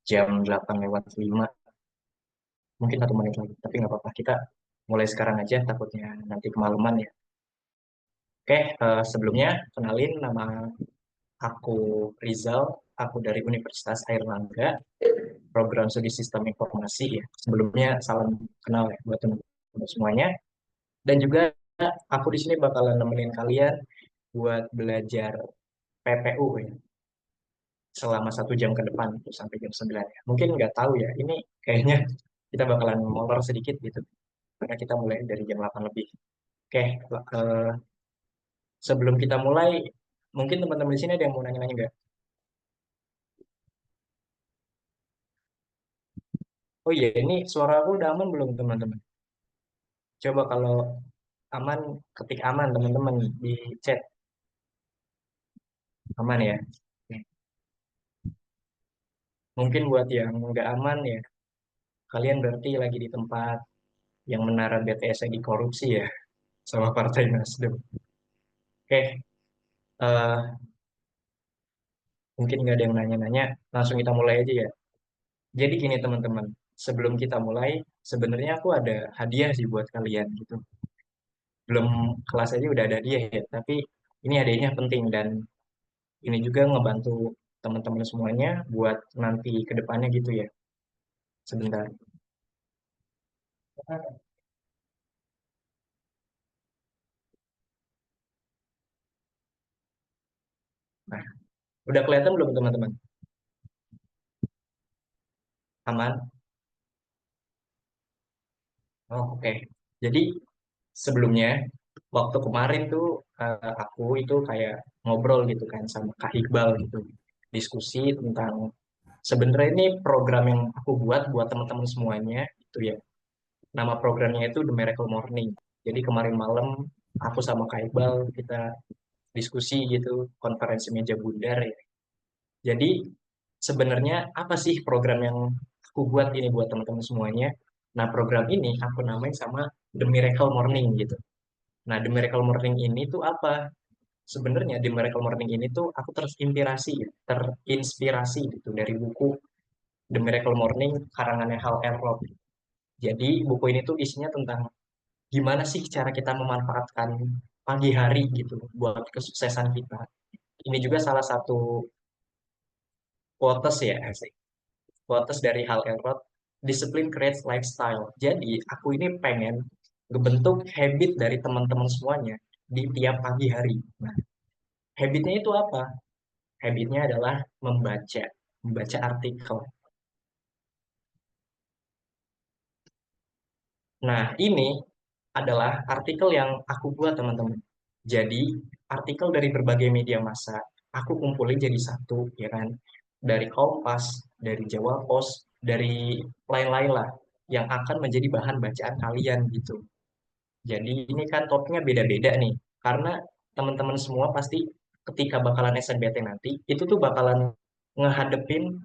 jam 8:05, mungkin 1 menit lagi, tapi nggak apa-apa, kita mulai sekarang aja, takutnya nanti kemalaman ya. Oke, sebelumnya kenalin, nama aku Rizal, aku dari Universitas Airlangga, program studi Sistem Informasi ya. Sebelumnya salam kenal ya buat teman-teman semuanya. Dan juga aku di sini bakalan nemenin kalian buat belajar PPU ya, selama 1 jam ke depan gitu, sampai jam 9 ya. Mungkin nggak tahu ya, ini kayaknya kita bakalan molor sedikit gitu, karena kita mulai dari jam 8 lebih. Oke, sebelum kita mulai, mungkin teman-teman di sini ada yang mau nanya-nanya nggak? Oh iya, ini suara aku udah aman belum teman-teman? Coba kalau aman, ketik aman teman-teman di chat. Aman ya? Oke. Mungkin buat yang nggak aman ya, kalian berarti lagi di tempat yang menara BTS di korupsi ya, sama Partai Nasdem. Oke, mungkin nggak ada yang nanya-nanya, langsung kita mulai aja ya. Jadi gini teman-teman, sebelum kita mulai, sebenarnya aku ada hadiah sih buat kalian gitu. Belum kelas aja udah ada hadiah ya, tapi ini hadiahnya penting dan ini juga ngebantu teman-teman semuanya buat nanti ke depannya gitu ya. Sebentar. Nah, udah kelihatan belum teman-teman? Aman? Oh, oke. Jadi sebelumnya, waktu kemarin tuh aku itu kayak ngobrol gitu kan sama Kak Iqbal gitu. Diskusi tentang sebenarnya ini program yang aku buat teman-teman semuanya itu ya. Nama programnya itu The Miracle Morning. Jadi kemarin malam aku sama Kak Iqbal kita diskusi gitu, konferensi meja bundar ya. Jadi sebenarnya apa sih program yang aku buat ini buat teman-teman semuanya? Nah, program ini aku namain sama The Miracle Morning gitu. Nah, The Miracle Morning ini tuh apa? Sebenarnya The Miracle Morning ini tuh aku terinspirasi ya, terinspirasi gitu dari buku The Miracle Morning karangannya Hal Elrod. Jadi buku ini tuh isinya tentang gimana sih cara kita memanfaatkan pagi hari gitu buat kesuksesan kita. Ini juga salah satu quotes ya, asik. Quotes dari Hal Elrod, discipline creates lifestyle. Jadi aku ini pengen ngebentuk habit dari teman-teman semuanya di tiap pagi hari. Nah, habitnya itu apa? Habitnya adalah membaca, membaca artikel. Nah, ini adalah artikel yang aku buat, teman-teman. Jadi, artikel dari berbagai media massa, aku kumpulin jadi satu, ya kan? Dari Kompas, dari Jawa Pos, dari lain-lain lah, yang akan menjadi bahan bacaan kalian gitu. Jadi, ini kan topiknya beda-beda nih, karena teman-teman semua pasti ketika bakalan SNBT nanti, itu tuh bakalan ngehadepin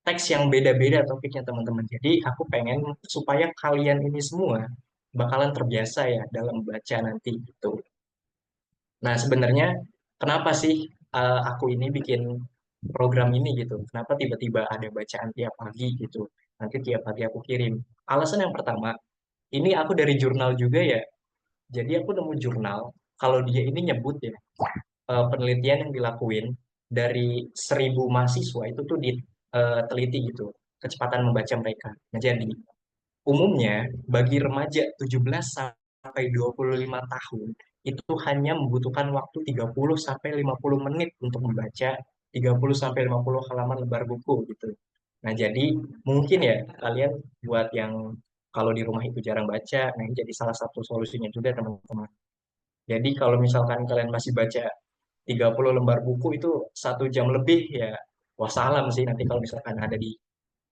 teks yang beda-beda topiknya teman-teman. Jadi aku pengen supaya kalian ini semua bakalan terbiasa ya dalam baca nanti gitu. Nah, sebenarnya kenapa sih aku ini bikin program ini gitu? Kenapa tiba-tiba ada bacaan tiap pagi gitu? Nanti tiap pagi aku kirim. Alasan yang pertama, ini aku dari jurnal juga ya. Jadi aku nemu jurnal, kalau dia ini nyebut ya, penelitian yang dilakuin dari 1.000 mahasiswa itu tuh diteliti gitu, kecepatan membaca mereka. Nah, jadi umumnya bagi remaja 17 sampai 25 tahun itu hanya membutuhkan waktu 30 sampai 50 menit untuk membaca 30 sampai 50 halaman lembar buku gitu. Nah, jadi mungkin ya kalian buat yang kalau di rumah itu jarang baca, nah ini jadi salah satu solusinya juga teman-teman. Jadi kalau misalkan kalian masih baca 30 lembar buku itu 1 jam lebih ya, wassalam sih nanti kalau misalkan ada di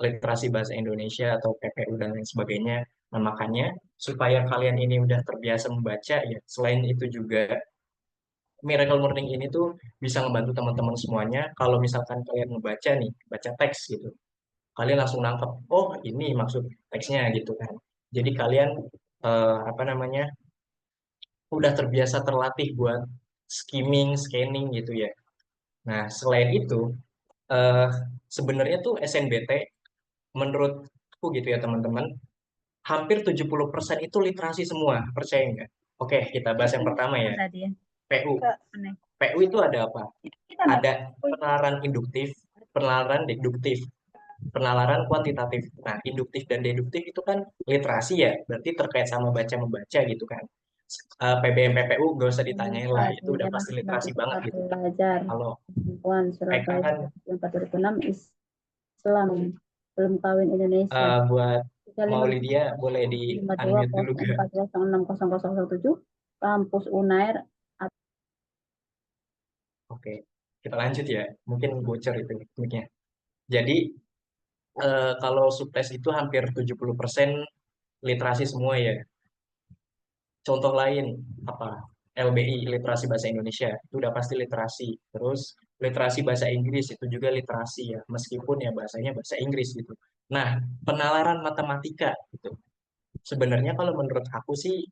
literasi bahasa Indonesia atau PPU dan lain sebagainya. Nah, makanya supaya kalian ini udah terbiasa membaca ya, selain itu juga Miracle Morning ini tuh bisa ngebantu teman-teman semuanya kalau misalkan kalian ngebaca nih, baca teks gitu. Kalian langsung nangkep, oh ini maksud teksnya gitu kan. Jadi kalian apa namanya? Udah terbiasa terlatih buat skimming, scanning gitu ya. Nah, selain itu, eh sebenarnya tuh SNBT menurutku gitu ya teman-teman, hampir 70% itu literasi semua, percaya nggak? Oke, kita bahas yang pertama ya, Tadi ya. PU. Kak, aneh. PU itu ada apa? Kita nih. Ada penalaran induktif, penalaran deduktif, penalaran kuantitatif. Nah, induktif dan deduktif itu kan literasi ya, berarti terkait sama baca membaca gitu kan. PBM PPU gak usah ditanyain Indonesia lah, di itu udah era pasti literasi banget Merdeka gitu. Belajar. Kalau Perempuan PK Surabaya kan 2004-2006 Islam. Belum kawin Indonesia. buat mau 35 Lydia boleh di unmute dulu gak? 42060007 Kampus Unair. Oke, kita lanjut ya. Mungkin bocor itu mic-nya. Jadi kalau Supres itu hampir 70% literasi semua ya. Contoh lain apa? LBI, literasi bahasa Indonesia, itu udah pasti literasi. Terus literasi bahasa Inggris itu juga literasi ya, meskipun ya bahasanya bahasa Inggris gitu. Nah, penalaran matematika itu sebenarnya kalau menurut aku sih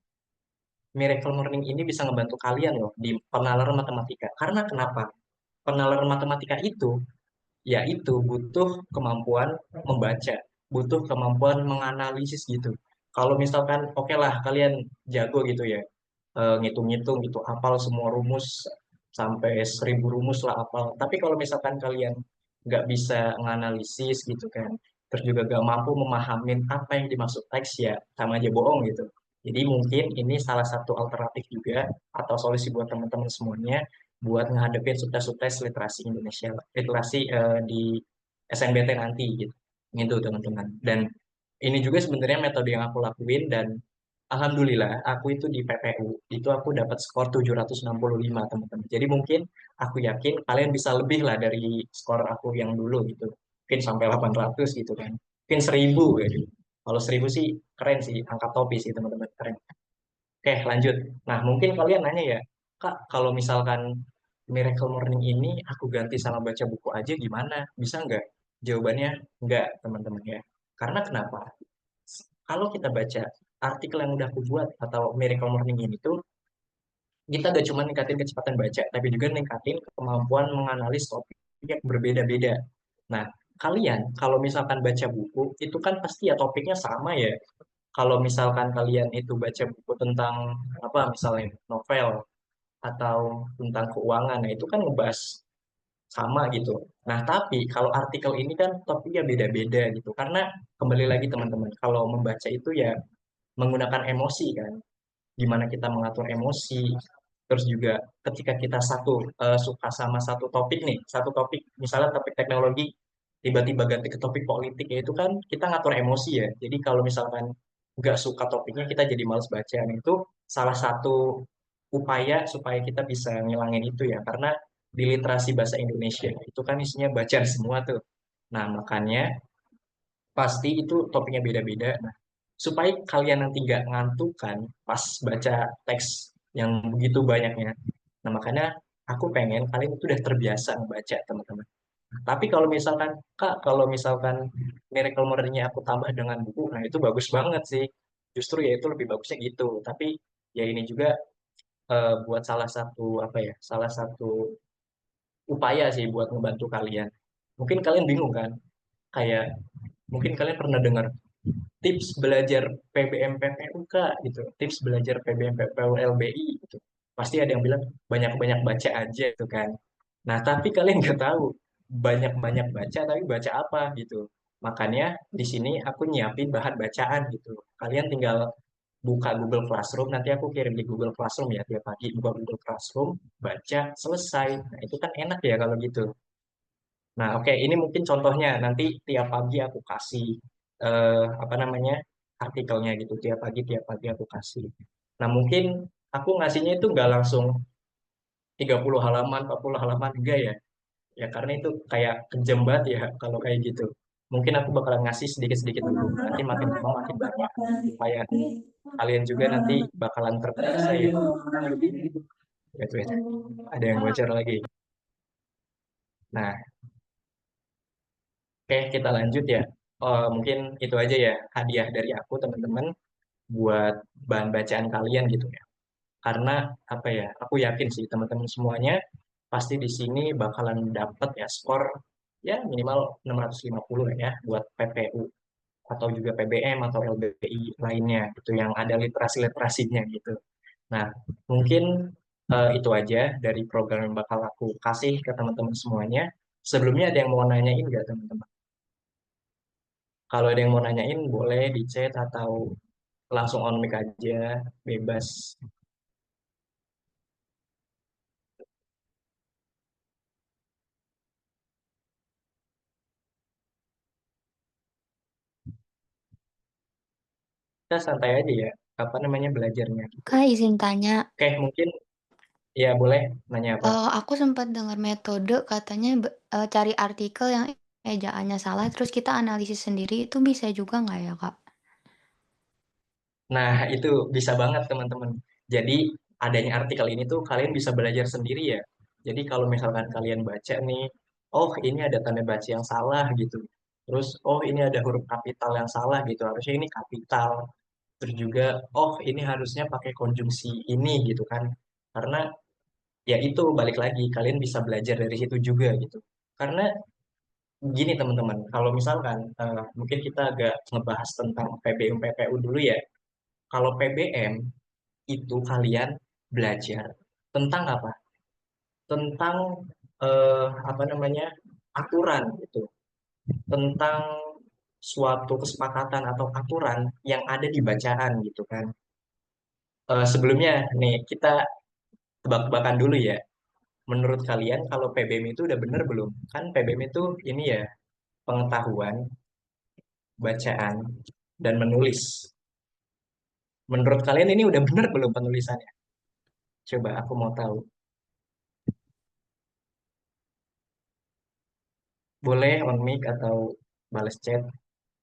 Miracle Morning ini bisa ngebantu kalian loh di penalaran matematika. Karena kenapa? Penalaran matematika itu yaitu butuh kemampuan membaca, butuh kemampuan menganalisis gitu. Kalau misalkan oke lah kalian jago gitu ya, ngitung-ngitung gitu, hafal semua rumus sampai 1.000 rumus lah hafal. Tapi kalau misalkan kalian nggak bisa menganalisis gitu kan, terus juga nggak mampu memahamin apa yang dimaksud teks ya sama aja bohong gitu. Jadi mungkin ini salah satu alternatif juga atau solusi buat teman-teman semuanya buat menghadapin subtes-subtes literasi Indonesia, literasi di SNBT nanti gitu. Gitu teman-teman. Dan ini juga sebenarnya metode yang aku lakuin dan alhamdulillah aku itu di PPU itu aku dapat skor 765 teman-teman. Jadi mungkin aku yakin kalian bisa lebih lah dari skor aku yang dulu gitu. Mungkin sampai 800 gitu kan. Mungkin 1.000 gitu. Kalau 1.000 sih keren sih, angka topi sih teman-teman, keren. Oke, lanjut. Nah, mungkin kalian nanya ya, Kak, kalau misalkan Miracle Morning ini aku ganti sama baca buku aja gimana? Bisa nggak? Jawabannya nggak, teman-teman ya. Karena kenapa? Kalau kita baca artikel yang udah aku buat atau Miracle Morning ini tuh, kita gak cuma ningkatin kecepatan baca, tapi juga ningkatin kemampuan menganalisis topik yang berbeda-beda. Nah, kalian kalau misalkan baca buku, itu kan pasti ya topiknya sama ya. Kalau misalkan kalian itu baca buku tentang apa misalnya novel atau tentang keuangan, nah itu kan ngebahas sama gitu. Nah, tapi kalau artikel ini kan topiknya beda-beda gitu. Karena kembali lagi teman-teman, kalau membaca itu ya menggunakan emosi kan. Gimana kita mengatur emosi. Terus juga ketika kita suka sama satu topik nih, satu topik misalnya topik teknologi, tiba-tiba ganti ke topik politik ya itu kan kita ngatur emosi ya. Jadi kalau misalkan nggak suka topiknya kita jadi males baca. Nah, itu salah satu upaya supaya kita bisa ngilangin itu ya. Karena di literasi bahasa Indonesia itu kan isinya bacaan semua tuh. Nah, makanya pasti itu topiknya beda-beda. Nah, supaya kalian nanti nggak ngantuk kan pas baca teks yang begitu banyaknya. Nah, makanya aku pengen kalian itu udah terbiasa membaca, teman-teman. Nah, tapi kalau misalkan, Kak, kalau misalkan Miracle Morning-nya aku tambah dengan buku, nah itu bagus banget sih. Justru ya itu lebih bagusnya gitu. Tapi ya ini juga buat salah satu apa ya, salah satu upaya sih buat ngebantu kalian. Mungkin kalian bingung kan, kayak mungkin kalian pernah dengar tips belajar PBM PPU Kak gitu, tips belajar PBM PPU LBI gitu. Pasti ada yang bilang banyak-banyak baca aja gitu kan. Nah, tapi kalian nggak tahu banyak-banyak baca tapi baca apa gitu. Makanya di sini aku nyiapin bahan bacaan gitu. Kalian tinggal buka Google Classroom, nanti aku kirim di Google Classroom ya tiap pagi buka Google Classroom, baca selesai. Nah, itu kan enak ya kalau gitu. Nah, oke, ini mungkin contohnya nanti tiap pagi aku kasih apa namanya artikelnya gitu. Tiap pagi aku kasih. Nah, mungkin aku ngasihnya itu nggak langsung 30 halaman, 40 halaman enggak ya. Ya karena itu kayak kejam banget ya kalau kayak gitu. Mungkin aku bakalan ngasih sedikit-sedikit dulu. Nanti makin lama makin banyak. Supaya kalian juga nanti bakalan terbiasa ya. Gitu ya. Ada yang bocor lagi. Nah, oke, kita lanjut ya. Mungkin itu aja ya hadiah dari aku teman-teman buat bahan bacaan kalian gitu ya. Karena apa ya, aku yakin sih teman-teman semuanya pasti di sini bakalan dapat ya skor ya minimal 650 lah ya buat PPU atau juga PBM atau LBI lainnya gitu yang ada literasi-literasinya gitu. Nah, mungkin itu aja dari program yang bakal aku kasih ke teman-teman semuanya. Sebelumnya ada yang mau nanyain nggak teman-teman? Kalau ada yang mau nanyain boleh di chat atau langsung on mic aja, bebas. Kita santai aja ya, apa namanya belajarnya gitu. Kak, izin tanya. Oke, mungkin ya boleh nanya apa? Aku sempat dengar metode katanya cari artikel yang ejaannya salah, terus kita analisis sendiri, itu bisa juga nggak ya, Kak? Nah, itu bisa banget teman-teman. Jadi, adanya artikel ini tuh kalian bisa belajar sendiri ya. Jadi, kalau misalkan kalian baca nih, oh ini ada tanda baca yang salah gitu. Terus, oh ini ada huruf kapital yang salah gitu. Harusnya ini kapital. Terus juga, oh ini harusnya pakai konjungsi ini gitu kan. Karena ya itu balik lagi, kalian bisa belajar dari situ juga gitu. Karena gini teman-teman, kalau misalkan mungkin kita agak ngebahas tentang PBM PPU dulu ya. Kalau PBM itu kalian belajar tentang apa? Tentang apa namanya? Aturan gitu. Tentang suatu kesepakatan atau aturan yang ada di bacaan gitu kan. Sebelumnya nih kita tebak-tebakan dulu ya. Menurut kalian kalau PBM itu udah bener belum? Kan PBM itu ini ya pengetahuan, bacaan, dan menulis. Menurut kalian ini udah bener belum penulisannya? Coba aku mau tahu. Boleh on mic atau balas chat.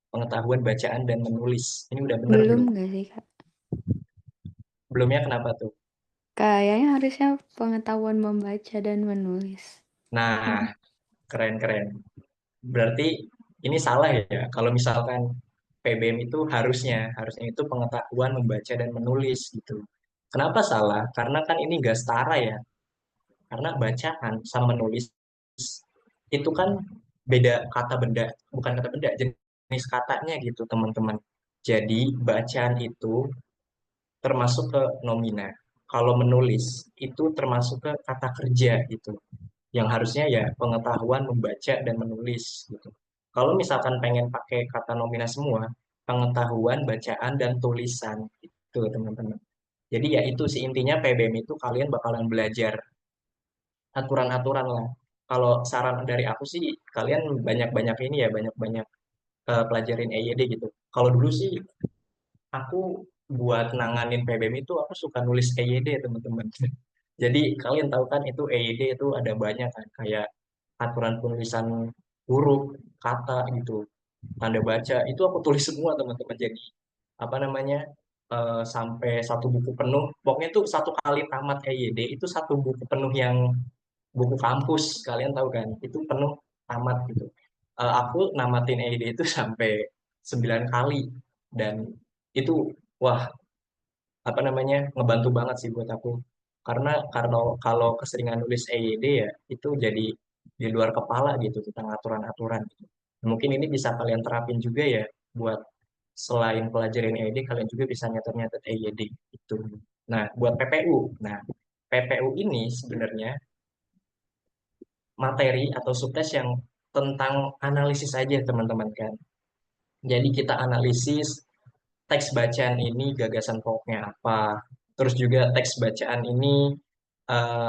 Pengetahuan bacaan dan menulis. Ini udah bener Belum belum? nggak sih, Kak? Belumnya kenapa tuh? Kayaknya harusnya pengetahuan membaca dan menulis. Nah, keren-keren. Berarti ini salah ya. Kalau misalkan PBM itu harusnya itu pengetahuan membaca dan menulis gitu. Kenapa salah? Karena kan ini gak setara ya. Karena bacaan sama menulis itu kan beda kata benda, bukan kata benda, jenis katanya gitu teman-teman. Jadi bacaan itu termasuk ke nomina. Kalau menulis itu termasuk ke kata kerja gitu. Yang harusnya ya pengetahuan membaca dan menulis gitu. Kalau misalkan pengen pakai kata nomina semua, pengetahuan, bacaan, dan tulisan itu teman-teman. Jadi ya itu sih intinya PBM itu kalian bakalan belajar aturan-aturan lah. Kalau saran dari aku sih kalian banyak-banyak ini ya banyak-banyak pelajarin EYD gitu. Kalau dulu sih aku buat nanganin PBM itu aku suka nulis EYD ya teman-teman. Jadi kalian tahu kan itu EYD itu ada banyak kan kayak aturan penulisan huruf, kata gitu, tanda baca itu aku tulis semua teman-teman. Jadi apa namanya sampai satu buku penuh. Pokoknya tuh satu kali tamat EYD itu satu buku penuh yang buku kampus kalian tahu kan itu penuh tamat gitu. Aku namatin EYD itu sampai 9 kali dan itu wah apa namanya ngebantu banget sih buat aku karena kalau keseringan nulis EYD ya itu jadi di luar kepala gitu tentang aturan-aturan gitu. Mungkin ini bisa kalian terapin juga ya buat selain pelajaran EYD kalian juga bisa nyatet-nyatet EYD itu. Nah, buat PPU. Nah, PPU ini sebenarnya materi atau subtes yang tentang analisis aja teman-teman kan. Jadi kita analisis teks bacaan ini gagasan pokoknya apa, terus juga teks bacaan ini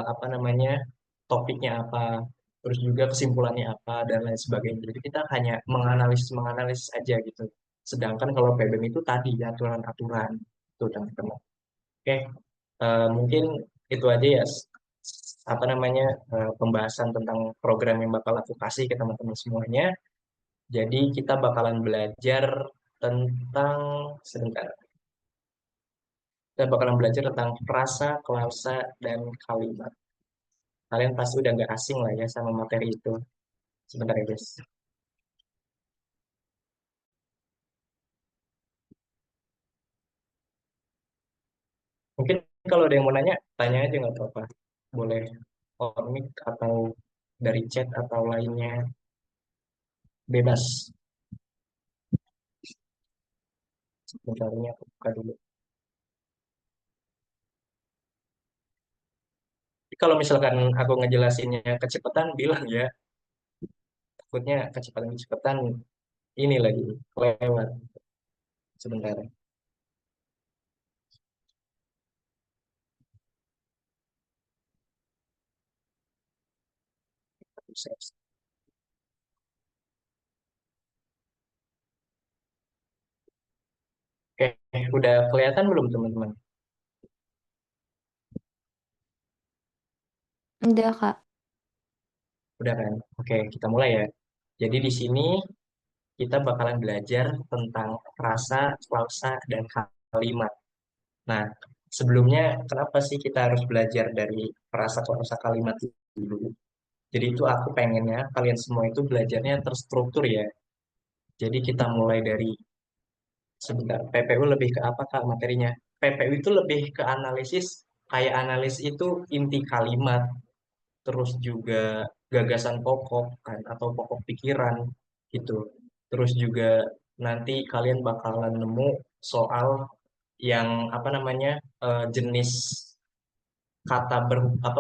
apa namanya topiknya apa, terus juga kesimpulannya apa dan lain sebagainya. Jadi kita hanya menganalisis menganalisis aja gitu. Sedangkan kalau PBM itu tadi aturan-aturan itu teman-teman. Oke, mungkin itu aja ya apa namanya pembahasan tentang program yang bakal aku kasih ke teman-teman semuanya. Jadi kita bakalan belajar tentang sebentar. Kita bakalan belajar tentang frasa, klausa, dan kalimat. Kalian pasti udah nggak asing lah ya sama materi itu. Sebentar ya guys. Mungkin kalau ada yang mau nanya, tanya aja nggak apa-apa. Boleh on mic atau dari chat atau lainnya. Bebas. Sebentar ini aku buka dulu. Kalau misalkan aku ngejelasinnya kecepatan, bilang ya, takutnya kecepatan-kecepatan ini lagi lewat sebentar. Oke, udah kelihatan belum teman-teman? Udah, Kak. Udah kan? Oke, kita mulai ya. Jadi di sini kita bakalan belajar tentang frasa, klausa, dan kalimat. Nah, sebelumnya kenapa sih kita harus belajar dari frasa, klausa, kalimat dulu? Jadi itu aku pengennya kalian semua itu belajarnya terstruktur ya. Jadi kita mulai dari sebentar. PPU lebih ke apa Kak materinya? PPU itu lebih ke analisis, kayak analis itu inti kalimat, terus juga gagasan pokok kan atau pokok pikiran gitu. Terus juga nanti kalian bakalan nemu soal yang apa namanya jenis kata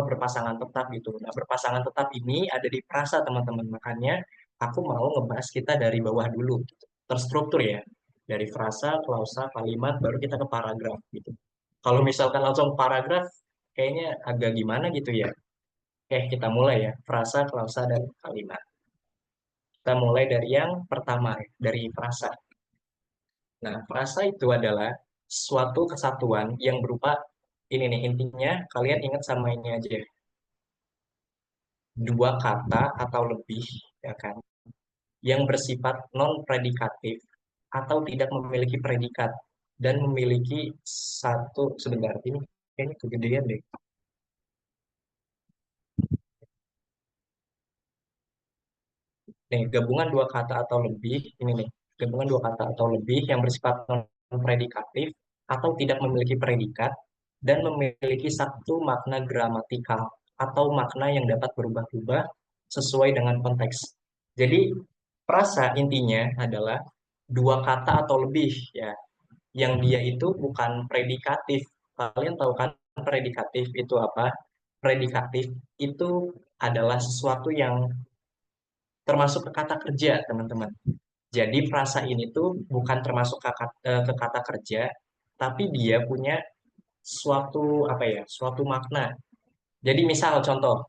berpasangan tetap gitu. Nah, berpasangan tetap ini ada di frasa teman-teman. Makanya aku mau ngebahas kita dari bawah dulu gitu. Terstruktur ya. Dari frasa, klausa, kalimat baru kita ke paragraf gitu. Kalau misalkan langsung paragraf kayaknya agak gimana gitu ya. Oke, kita mulai ya. Frasa, klausa, dan kalimat. Kita mulai dari yang pertama, dari frasa. Nah, frasa itu adalah suatu kesatuan yang berupa ini nih intinya kalian ingat sama ini aja ya. Dua kata atau lebih ya kan yang bersifat non predikatif atau tidak memiliki predikat dan memiliki satu sebentar ini kayaknya kegedean deh. Nih, gabungan dua kata atau lebih, ini nih, gabungan dua kata atau lebih yang bersifat non-predikatif atau tidak memiliki predikat dan memiliki satu makna gramatikal atau makna yang dapat berubah-ubah sesuai dengan konteks. Jadi, frasa intinya adalah dua kata atau lebih ya, yang dia itu bukan predikatif. Kalian tahu kan predikatif itu apa? Predikatif itu adalah sesuatu yang termasuk ke kata kerja, teman-teman. Jadi frasa ini tuh bukan termasuk ke kata kerja, tapi dia punya suatu apa ya, suatu makna. Jadi misal contoh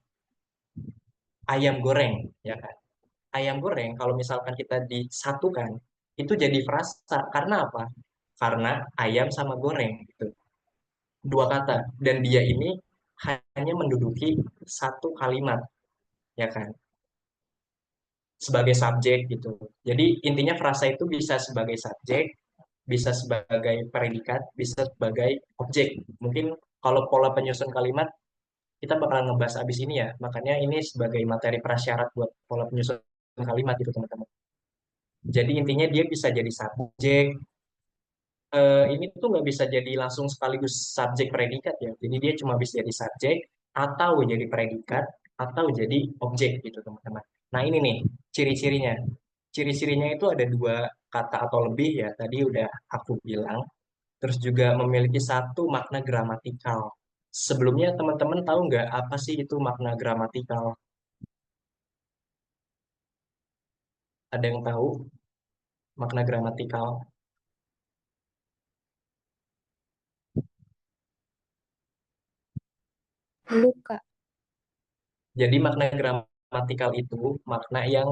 ayam goreng, ya kan? Ayam goreng kalau misalkan kita disatukan itu jadi frasa. Karena apa? Karena ayam sama goreng gitu. Dua kata dan dia ini hanya menduduki satu kalimat, ya kan? Sebagai subjek gitu. Jadi intinya frasa itu bisa sebagai subjek, bisa sebagai predikat, bisa sebagai objek. Mungkin kalau pola penyusun kalimat kita bakalan ngebahas abis ini ya. Makanya ini sebagai materi prasyarat buat pola penyusun kalimat gitu teman-teman. Jadi intinya dia bisa jadi subjek. Ini tuh nggak bisa jadi langsung sekaligus subjek predikat ya. Jadi dia cuma bisa jadi subjek atau jadi predikat atau jadi objek gitu teman-teman. Nah ini nih ciri-cirinya. Ciri-cirinya itu ada dua kata atau lebih ya. Tadi udah aku bilang. Terus juga memiliki satu makna gramatikal. Sebelumnya teman-teman tahu nggak apa sih itu makna gramatikal? Ada yang tahu makna gramatikal? Belum, Kak. Jadi makna gramatikal itu makna yang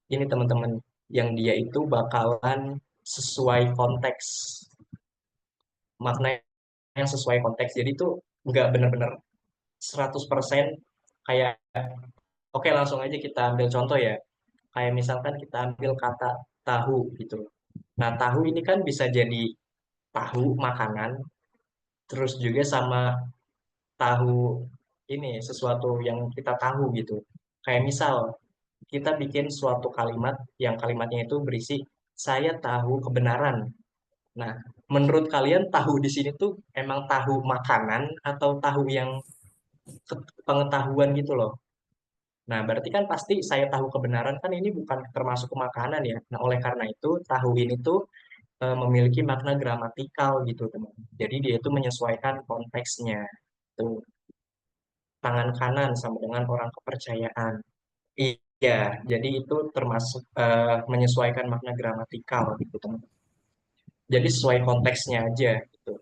ini teman-teman, yang dia itu bakalan sesuai konteks. Makna yang sesuai konteks. Jadi itu nggak benar-benar 100% kayak oke langsung aja kita ambil contoh ya. Kayak misalkan kita ambil kata tahu gitu. Nah, tahu ini kan bisa jadi tahu makanan, terus juga sama tahu ini sesuatu yang kita tahu gitu. Kayak misal kita bikin suatu kalimat yang kalimatnya itu berisi saya tahu kebenaran. Nah, menurut kalian tahu di sini tuh emang tahu makanan atau tahu yang pengetahuan gitu loh? Nah, berarti kan pasti saya tahu kebenaran kan ini bukan termasuk makanan ya. Nah, oleh karena itu tahu ini tuh memiliki makna gramatikal gitu, teman. Jadi dia itu menyesuaikan konteksnya. Tuh, tangan kanan sama dengan orang kepercayaan. Iya, jadi itu termasuk menyesuaikan makna gramatikal gitu, teman. Jadi sesuai konteksnya aja gitu.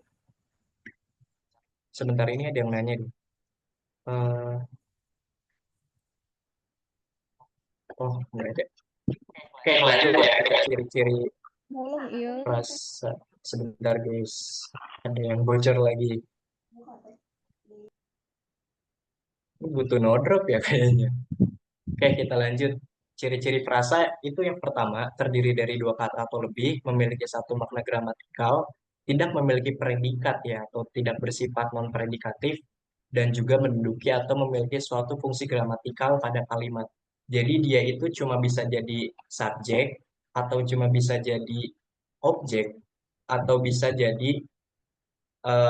Sebentar ini ada yang nanya nih. Eh, oh, nggak ada. Oke, lanjut ya. Kita ciri-ciri Belum, iya. rasa. Sebentar guys. Ada yang bocor lagi. Ini butuh no drop ya kayaknya. Oke, kita lanjut. Ciri-ciri frasa itu yang pertama, terdiri dari dua kata atau lebih, memiliki satu makna gramatikal, tidak memiliki predikat ya, atau tidak bersifat non-predikatif, dan juga menduduki atau memiliki suatu fungsi gramatikal pada kalimat. Jadi dia itu cuma bisa jadi subjek, atau cuma bisa jadi objek, atau bisa jadi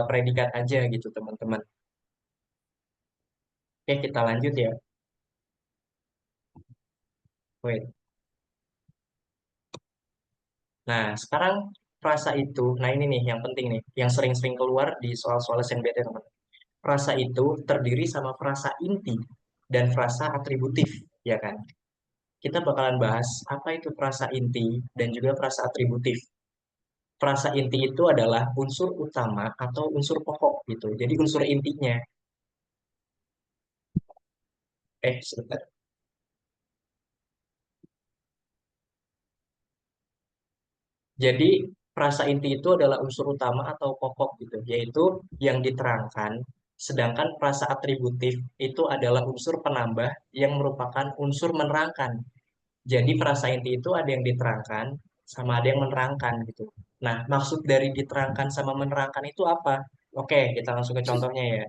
predikat aja gitu teman-teman. Oke, kita lanjut ya. Wait. Nah, sekarang frasa itu, nah ini nih yang penting nih, yang sering-sering keluar di soal-soal SNBT teman. Frasa itu terdiri sama frasa inti dan frasa atributif, ya kan? Kita bakalan bahas apa itu frasa inti dan juga frasa atributif. Frasa inti itu adalah unsur utama atau unsur pokok gitu. Jadi unsur intinya. Sebentar. Jadi frasa inti itu adalah unsur utama atau pokok gitu, yaitu yang diterangkan. Sedangkan frasa atributif itu adalah unsur penambah yang merupakan unsur menerangkan. Jadi frasa inti itu ada yang diterangkan sama ada yang menerangkan gitu. Nah, maksud dari diterangkan sama menerangkan itu apa? Oke, kita langsung ke contohnya ya.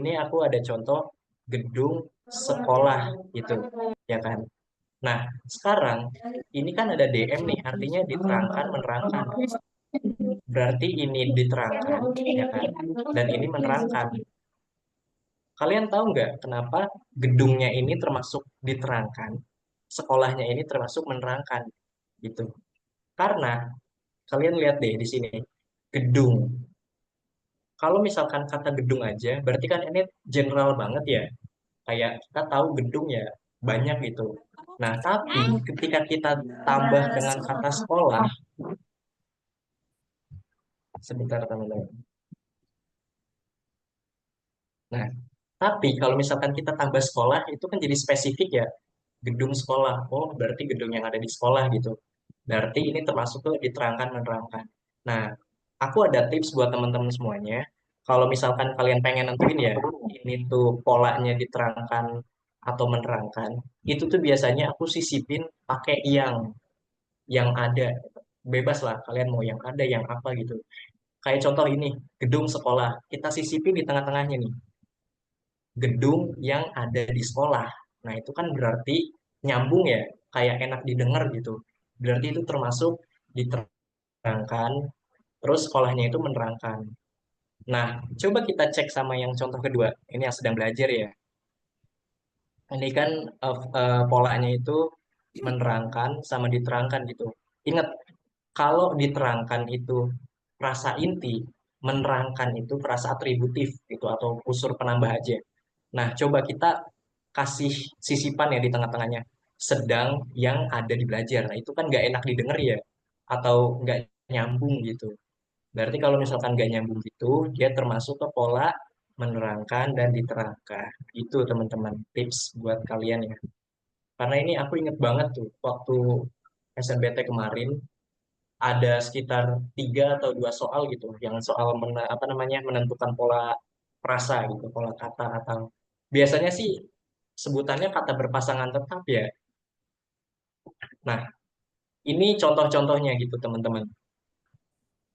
Ini aku ada contoh gedung sekolah gitu, ya kan? Nah, sekarang ini kan ada DM nih, artinya diterangkan, menerangkan. Berarti ini diterangkan, ya kan? Dan ini menerangkan. Kalian tahu nggak kenapa gedungnya ini termasuk diterangkan, sekolahnya ini termasuk menerangkan, gitu? Karena kalian lihat deh di sini, gedung. Kalau misalkan kata gedung aja, berarti kan ini general banget ya. Kayak kita tahu gedung ya banyak gitu. Nah, tapi ketika kita tambah dengan kata sekolah, sebentar teman-teman. Nah, tapi kalau misalkan kita tambah sekolah, itu kan jadi spesifik ya. Gedung sekolah. Oh, berarti gedung yang ada di sekolah gitu. Berarti ini termasuk tuh diterangkan menerangkan. Nah, aku ada tips buat teman-teman semuanya. Kalau misalkan kalian pengen nentuin ya, ini tuh polanya diterangkan atau menerangkan, itu tuh biasanya aku sisipin pakai yang ada. Bebas lah, kalian mau yang ada, yang apa gitu. Kayak contoh ini, gedung sekolah. Kita sisipin di tengah-tengahnya nih gedung yang ada di sekolah. Nah, itu kan berarti nyambung ya, kayak enak didengar gitu. Berarti itu termasuk diterangkan, terus sekolahnya itu menerangkan. Nah, coba kita cek sama yang contoh kedua. Ini yang sedang belajar ya. Ini kan polanya itu menerangkan sama diterangkan gitu. Ingat, kalau diterangkan itu rasa inti, menerangkan itu rasa atributif gitu atau unsur penambah aja. Nah, coba kita kasih sisipan ya di tengah-tengahnya. Sedang yang ada di belajar. Nah, itu kan nggak enak didengar ya. Atau nggak nyambung gitu. Berarti kalau misalkan nggak nyambung gitu, dia termasuk ke pola menerangkan dan diterangkan. Itu teman-teman tips buat kalian ya. Karena ini aku inget banget tuh, waktu SNBT kemarin, ada sekitar 3 atau 2 soal gitu, yang soal apa namanya menentukan pola frasa gitu, pola kata atau biasanya sih sebutannya kata berpasangan tetap ya. Nah, ini contoh-contohnya gitu teman-teman.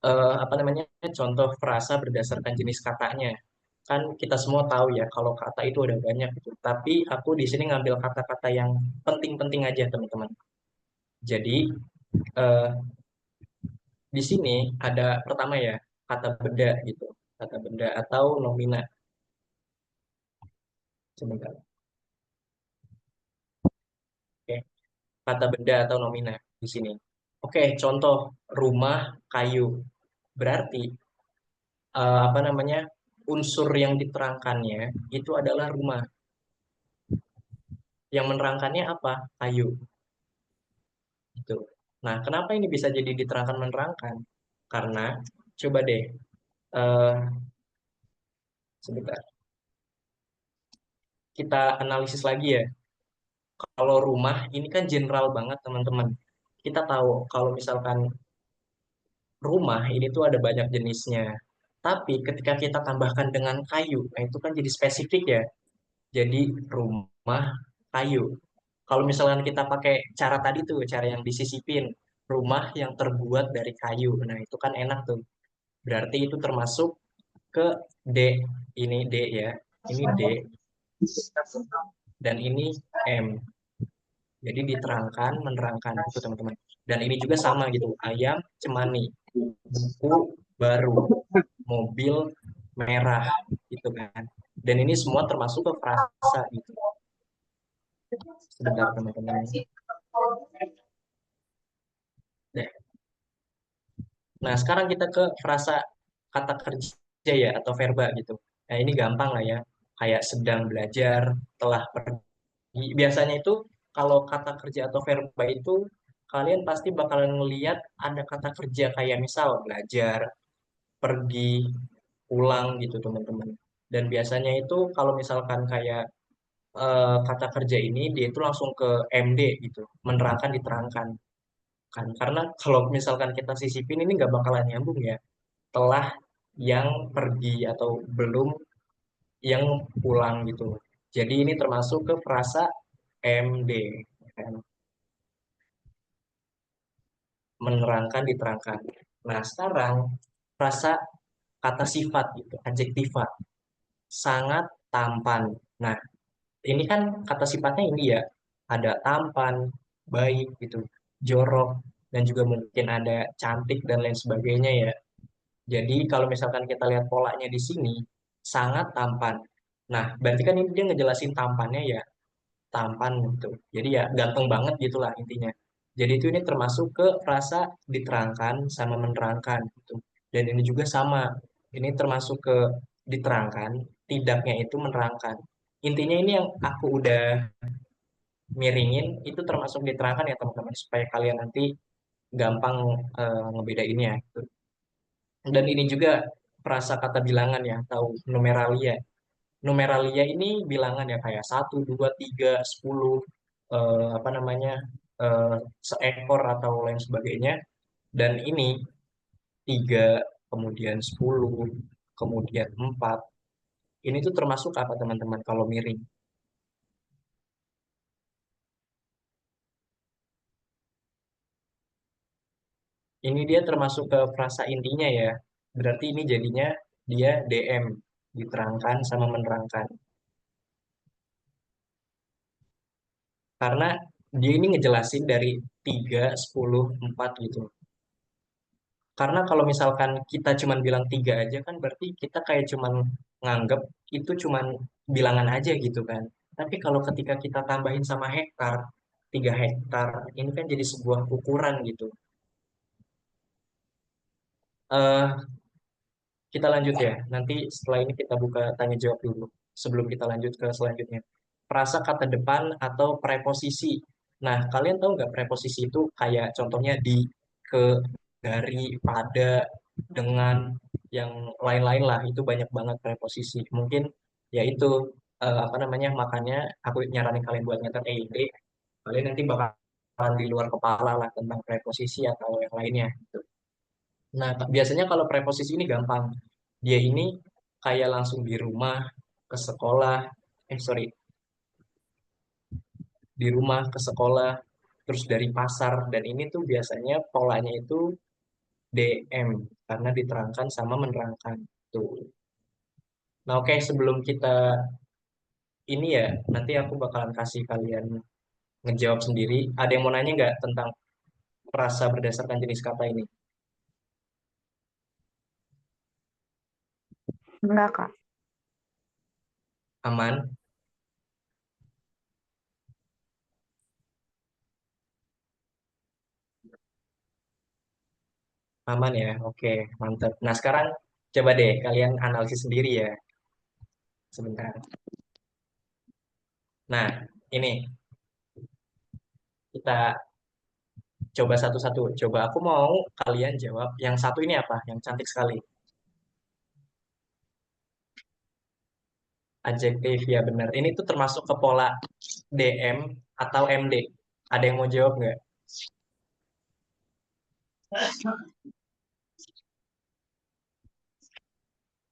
Apa namanya contoh frasa berdasarkan jenis katanya. Kan kita semua tahu ya kalau kata itu ada banyak gitu. Tapi aku di sini ngambil kata-kata yang penting-penting aja teman-teman. Jadi eh, di sini ada pertama ya kata benda gitu, kata benda atau nomina. Sebentar. kata benda atau nomina di sini. Oke, contoh rumah kayu. Berarti apa namanya? Unsur yang diterangkannya itu adalah rumah. Yang menerangkannya apa? Kayu. Gitu. Nah, kenapa ini bisa jadi diterangkan menerangkan? Karena coba deh eh, sebentar kita analisis lagi ya. Kalau rumah ini kan general banget teman-teman. Kita tahu kalau misalkan rumah ini tuh ada banyak jenisnya. Tapi ketika kita tambahkan dengan kayu, nah itu kan jadi spesifik ya. Jadi rumah kayu. Kalau misalkan kita pakai cara tadi tuh, cara yang disisipin, rumah yang terbuat dari kayu. Nah, itu kan enak tuh. Berarti itu termasuk ke D. Ini D ya. Ini D dan ini M. Jadi diterangkan, menerangkan itu teman-teman. Dan ini juga sama gitu. Ayam cemani, buku baru, mobil merah gitu kan. Dan ini semua termasuk ke frasa gitu. Sebentar teman-teman. Nah, nah, sekarang kita ke frasa kata kerja ya atau verba gitu. Nah, ini gampang lah ya. Kayak sedang belajar, telah pergi. Biasanya itu kalau kata kerja atau verba itu kalian pasti bakalan ngeliat ada kata kerja kayak misal belajar, pergi, pulang gitu teman-teman. Dan biasanya itu kalau misalkan kayak kata kerja ini dia itu langsung ke MD gitu, menerangkan diterangkan kan. Karena kalau misalkan kita sisipin ini nggak bakalan nyambung ya. Telah yang pergi atau belum yang pulang gitu. Jadi ini termasuk ke frasa MD kan, menerangkan diterangkan. Nah, sekarang frasa kata sifat gitu, adjektiva, sangat tampan. Nah, ini kan kata sifatnya ini ya, ada tampan, baik gitu, jorok, dan juga mungkin ada cantik dan lain sebagainya ya. Jadi kalau misalkan kita lihat polanya di sini, sangat tampan. Nah, berarti kan ini dia ngejelasin tampannya ya, tampan gitu. Jadi ya ganteng banget gitulah intinya. Jadi itu ini termasuk ke rasa diterangkan sama menerangkan gitu. Dan ini juga sama. Ini termasuk ke diterangkan, tidaknya itu menerangkan. Intinya ini yang aku udah miringin itu termasuk diterangkan ya teman-teman supaya kalian nanti gampang ngebedainnya gitu. Dan ini juga perasa kata bilangan ya, tahu numeralia. Numeralia ini bilangan ya kayak 1, 2, 3, 10, apa namanya, eh, seekor atau lain sebagainya. Dan ini 3, kemudian 10, kemudian 4. Ini tuh termasuk apa teman-teman kalau miring? Ini dia termasuk ke frasa intinya ya. Berarti ini jadinya dia DM, diterangkan sama menerangkan. Karena dia ini ngejelasin dari 3, 10, 4 gitu. Karena kalau misalkan kita cuman bilang 3 aja kan berarti kita kayak cuman nganggep itu cuman bilangan aja gitu kan. Tapi kalau ketika kita tambahin sama hektar, 3 hektar, ini kan jadi sebuah ukuran gitu. eh kita lanjut ya. Nanti setelah ini kita buka tanya jawab dulu. Sebelum kita lanjut ke selanjutnya. Frasa kata depan atau preposisi. Nah, kalian tahu nggak preposisi itu kayak contohnya di, ke, dari, pada, dengan, yang lain-lain lah. Itu banyak banget preposisi. Mungkin ya itu apa namanya, makanya aku nyaranin kalian buat nyetel EID. Kalian nanti bakalan di luar kepala lah tentang preposisi atau yang lainnya. Gitu. Nah, biasanya kalau preposisi ini gampang. Dia ini kayak langsung di rumah, ke sekolah, sorry, di rumah, ke sekolah, terus dari pasar. Dan ini tuh biasanya polanya itu DM, karena diterangkan sama menerangkan. Tuh. Nah, oke, sebelum kita ini ya, nanti aku bakalan kasih kalian ngejawab sendiri. Ada yang mau nanya nggak tentang frasa berdasarkan jenis kata ini? Enggak, Kak. Aman? Aman ya? Oke, mantap. Nah, sekarang coba deh kalian analisis sendiri ya, sebentar. Nah, ini kita coba satu-satu. Coba aku mau kalian jawab yang satu ini apa? Yang cantik sekali. Adjektif, ya benar. Ini tuh termasuk ke pola DM atau MD. Ada yang mau jawab nggak?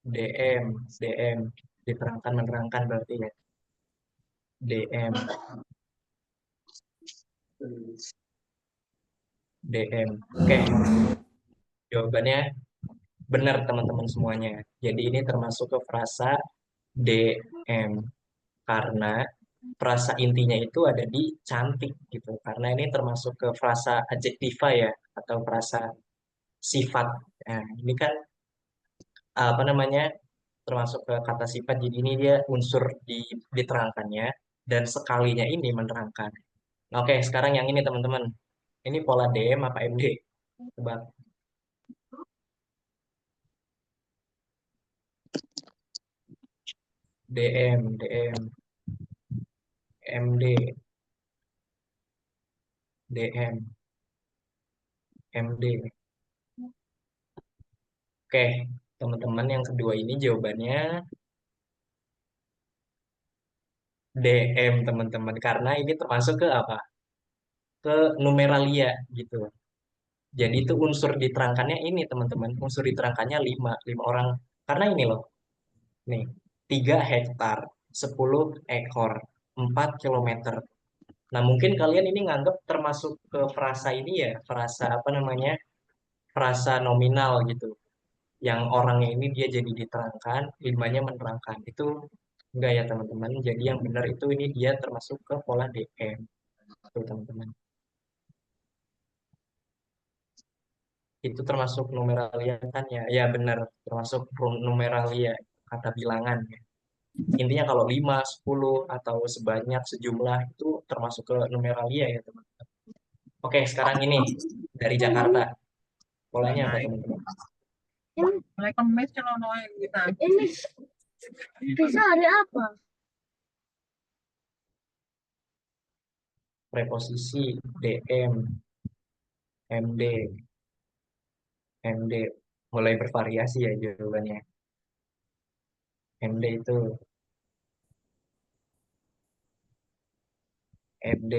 DM, DM. Diterangkan, menerangkan berarti ya. DM, DM. Oke, jawabannya benar teman-teman semuanya. Jadi ini termasuk ke frasa DM. Karena frasa intinya itu ada di cantik gitu. Karena ini termasuk ke frasa adjektiva ya, atau frasa sifat. Nah, ini kan apa namanya termasuk ke kata sifat. Jadi ini dia unsur diterangkannya dan sekalinya ini menerangkan. Nah, oke, sekarang yang ini teman-teman. Ini pola DM apa MD? Coba DM, DM, MD, DM, MD. Oke, teman-teman yang kedua ini jawabannya DM teman-teman. Karena ini termasuk ke apa? Ke numeralia gitu. Jadi itu unsur diterangkannya ini teman-teman. Unsur diterangkannya lima orang. Karena ini loh, nih 3 hektar, 10 ekor, 4 kilometer. Nah mungkin kalian ini nganggap termasuk ke frasa ini ya, frasa apa namanya, frasa nominal gitu. Yang orangnya ini dia jadi diterangkan, limanya menerangkan. Itu enggak ya teman-teman. Jadi yang benar itu ini dia termasuk ke pola DM. Tuh teman-teman. Itu termasuk numeralia kan ya? Ya benar, termasuk numeralia, kata bilangan ya. Intinya kalau 5, 10 atau sebanyak sejumlah itu termasuk ke numeralia ya teman-teman. Oke, sekarang ini dari Jakarta. Polanya apa teman-teman? Mulai kemes celana kita. Ini bisa hari apa? Preposisi DM, MD, MD. Mulai bervariasi ya jawabannya. MD itu MD,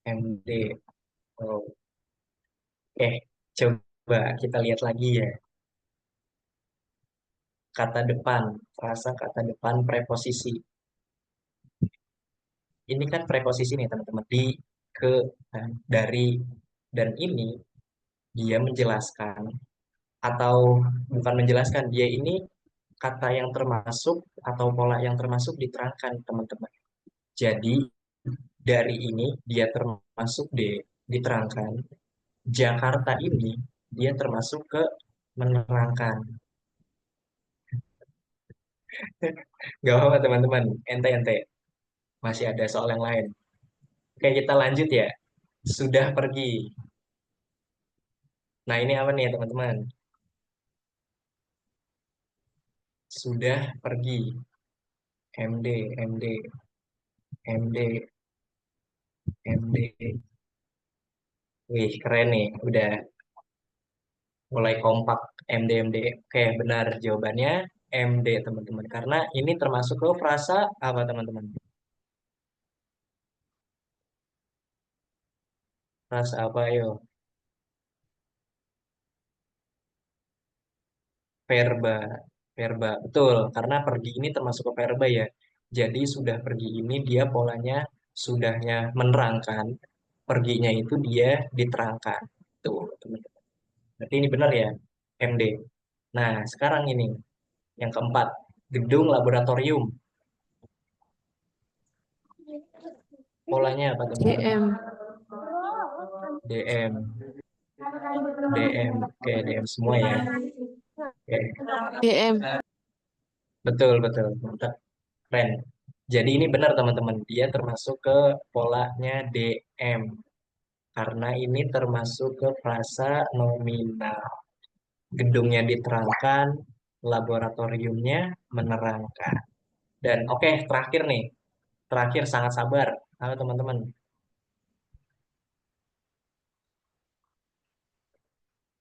MD. Oh. Oke, coba kita lihat lagi ya. Kata depan, frasa kata depan preposisi. Ini kan preposisi nih teman-teman. Di, ke, kan, dari, dan ini dia menjelaskan atau bukan menjelaskan, dia ini kata yang termasuk atau pola yang termasuk diterangkan teman-teman. Jadi dari ini dia termasuk diterangkan. Jakarta ini dia termasuk ke menerangkan. Gak apa-apa teman-teman, ente-ente. Masih ada soal yang lain. Oke, kita lanjut ya. Sudah pergi. Nah, ini apa nih teman-teman? Sudah pergi. MD, MD, MD, MD. Wih, keren nih. Udah mulai kompak MD, MD. Oke, benar jawabannya MD teman-teman. Karena ini termasuk ke frasa apa teman-teman? Frasa apa yo? Verba, verba. Betul, karena pergi ini termasuk ke verba ya. Jadi sudah pergi ini dia polanya sudahnya menerangkan, perginya itu dia diterangkan. Tuh, teman-teman. Berarti ini benar ya, MD. Nah, sekarang ini yang keempat, gedung laboratorium. Polanya apa teman-teman? DM. DM, DM, oke DM semua ya. Oke, DM. betul betul, mantap, keren. Jadi ini benar teman-teman, dia termasuk ke polanya DM karena ini termasuk ke frasa nominal. gedungnya diterangkan, laboratoriumnya menerangkan. Dan oke, terakhir nih, terakhir sangat sabar. Halo teman-teman,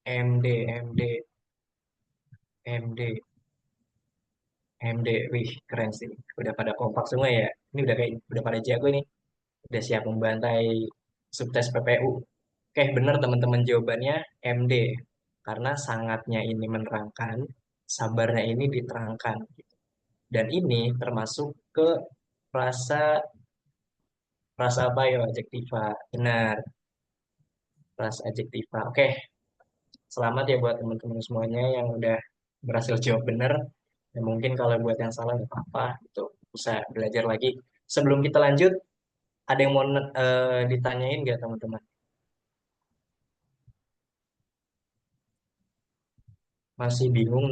MD, MD, MD, MD, wih keren sih. Udah pada kompak semua ya. Ini udah pada jago nih. Udah siap membantai subtes PPU. Oke, benar teman-teman jawabannya MD. Karena sangatnya ini menerangkan, sabarnya ini diterangkan. Dan ini termasuk ke frasa frasa apa ya, adjektiva. Benar, frasa adjektiva. Oke, selamat ya buat teman-teman semuanya yang udah berhasil jawab benar. Dan mungkin kalau buat yang salah nggak apa-apa, itu bisa belajar lagi. Sebelum kita lanjut, ada yang mau ditanyain nggak teman-teman? Masih bingung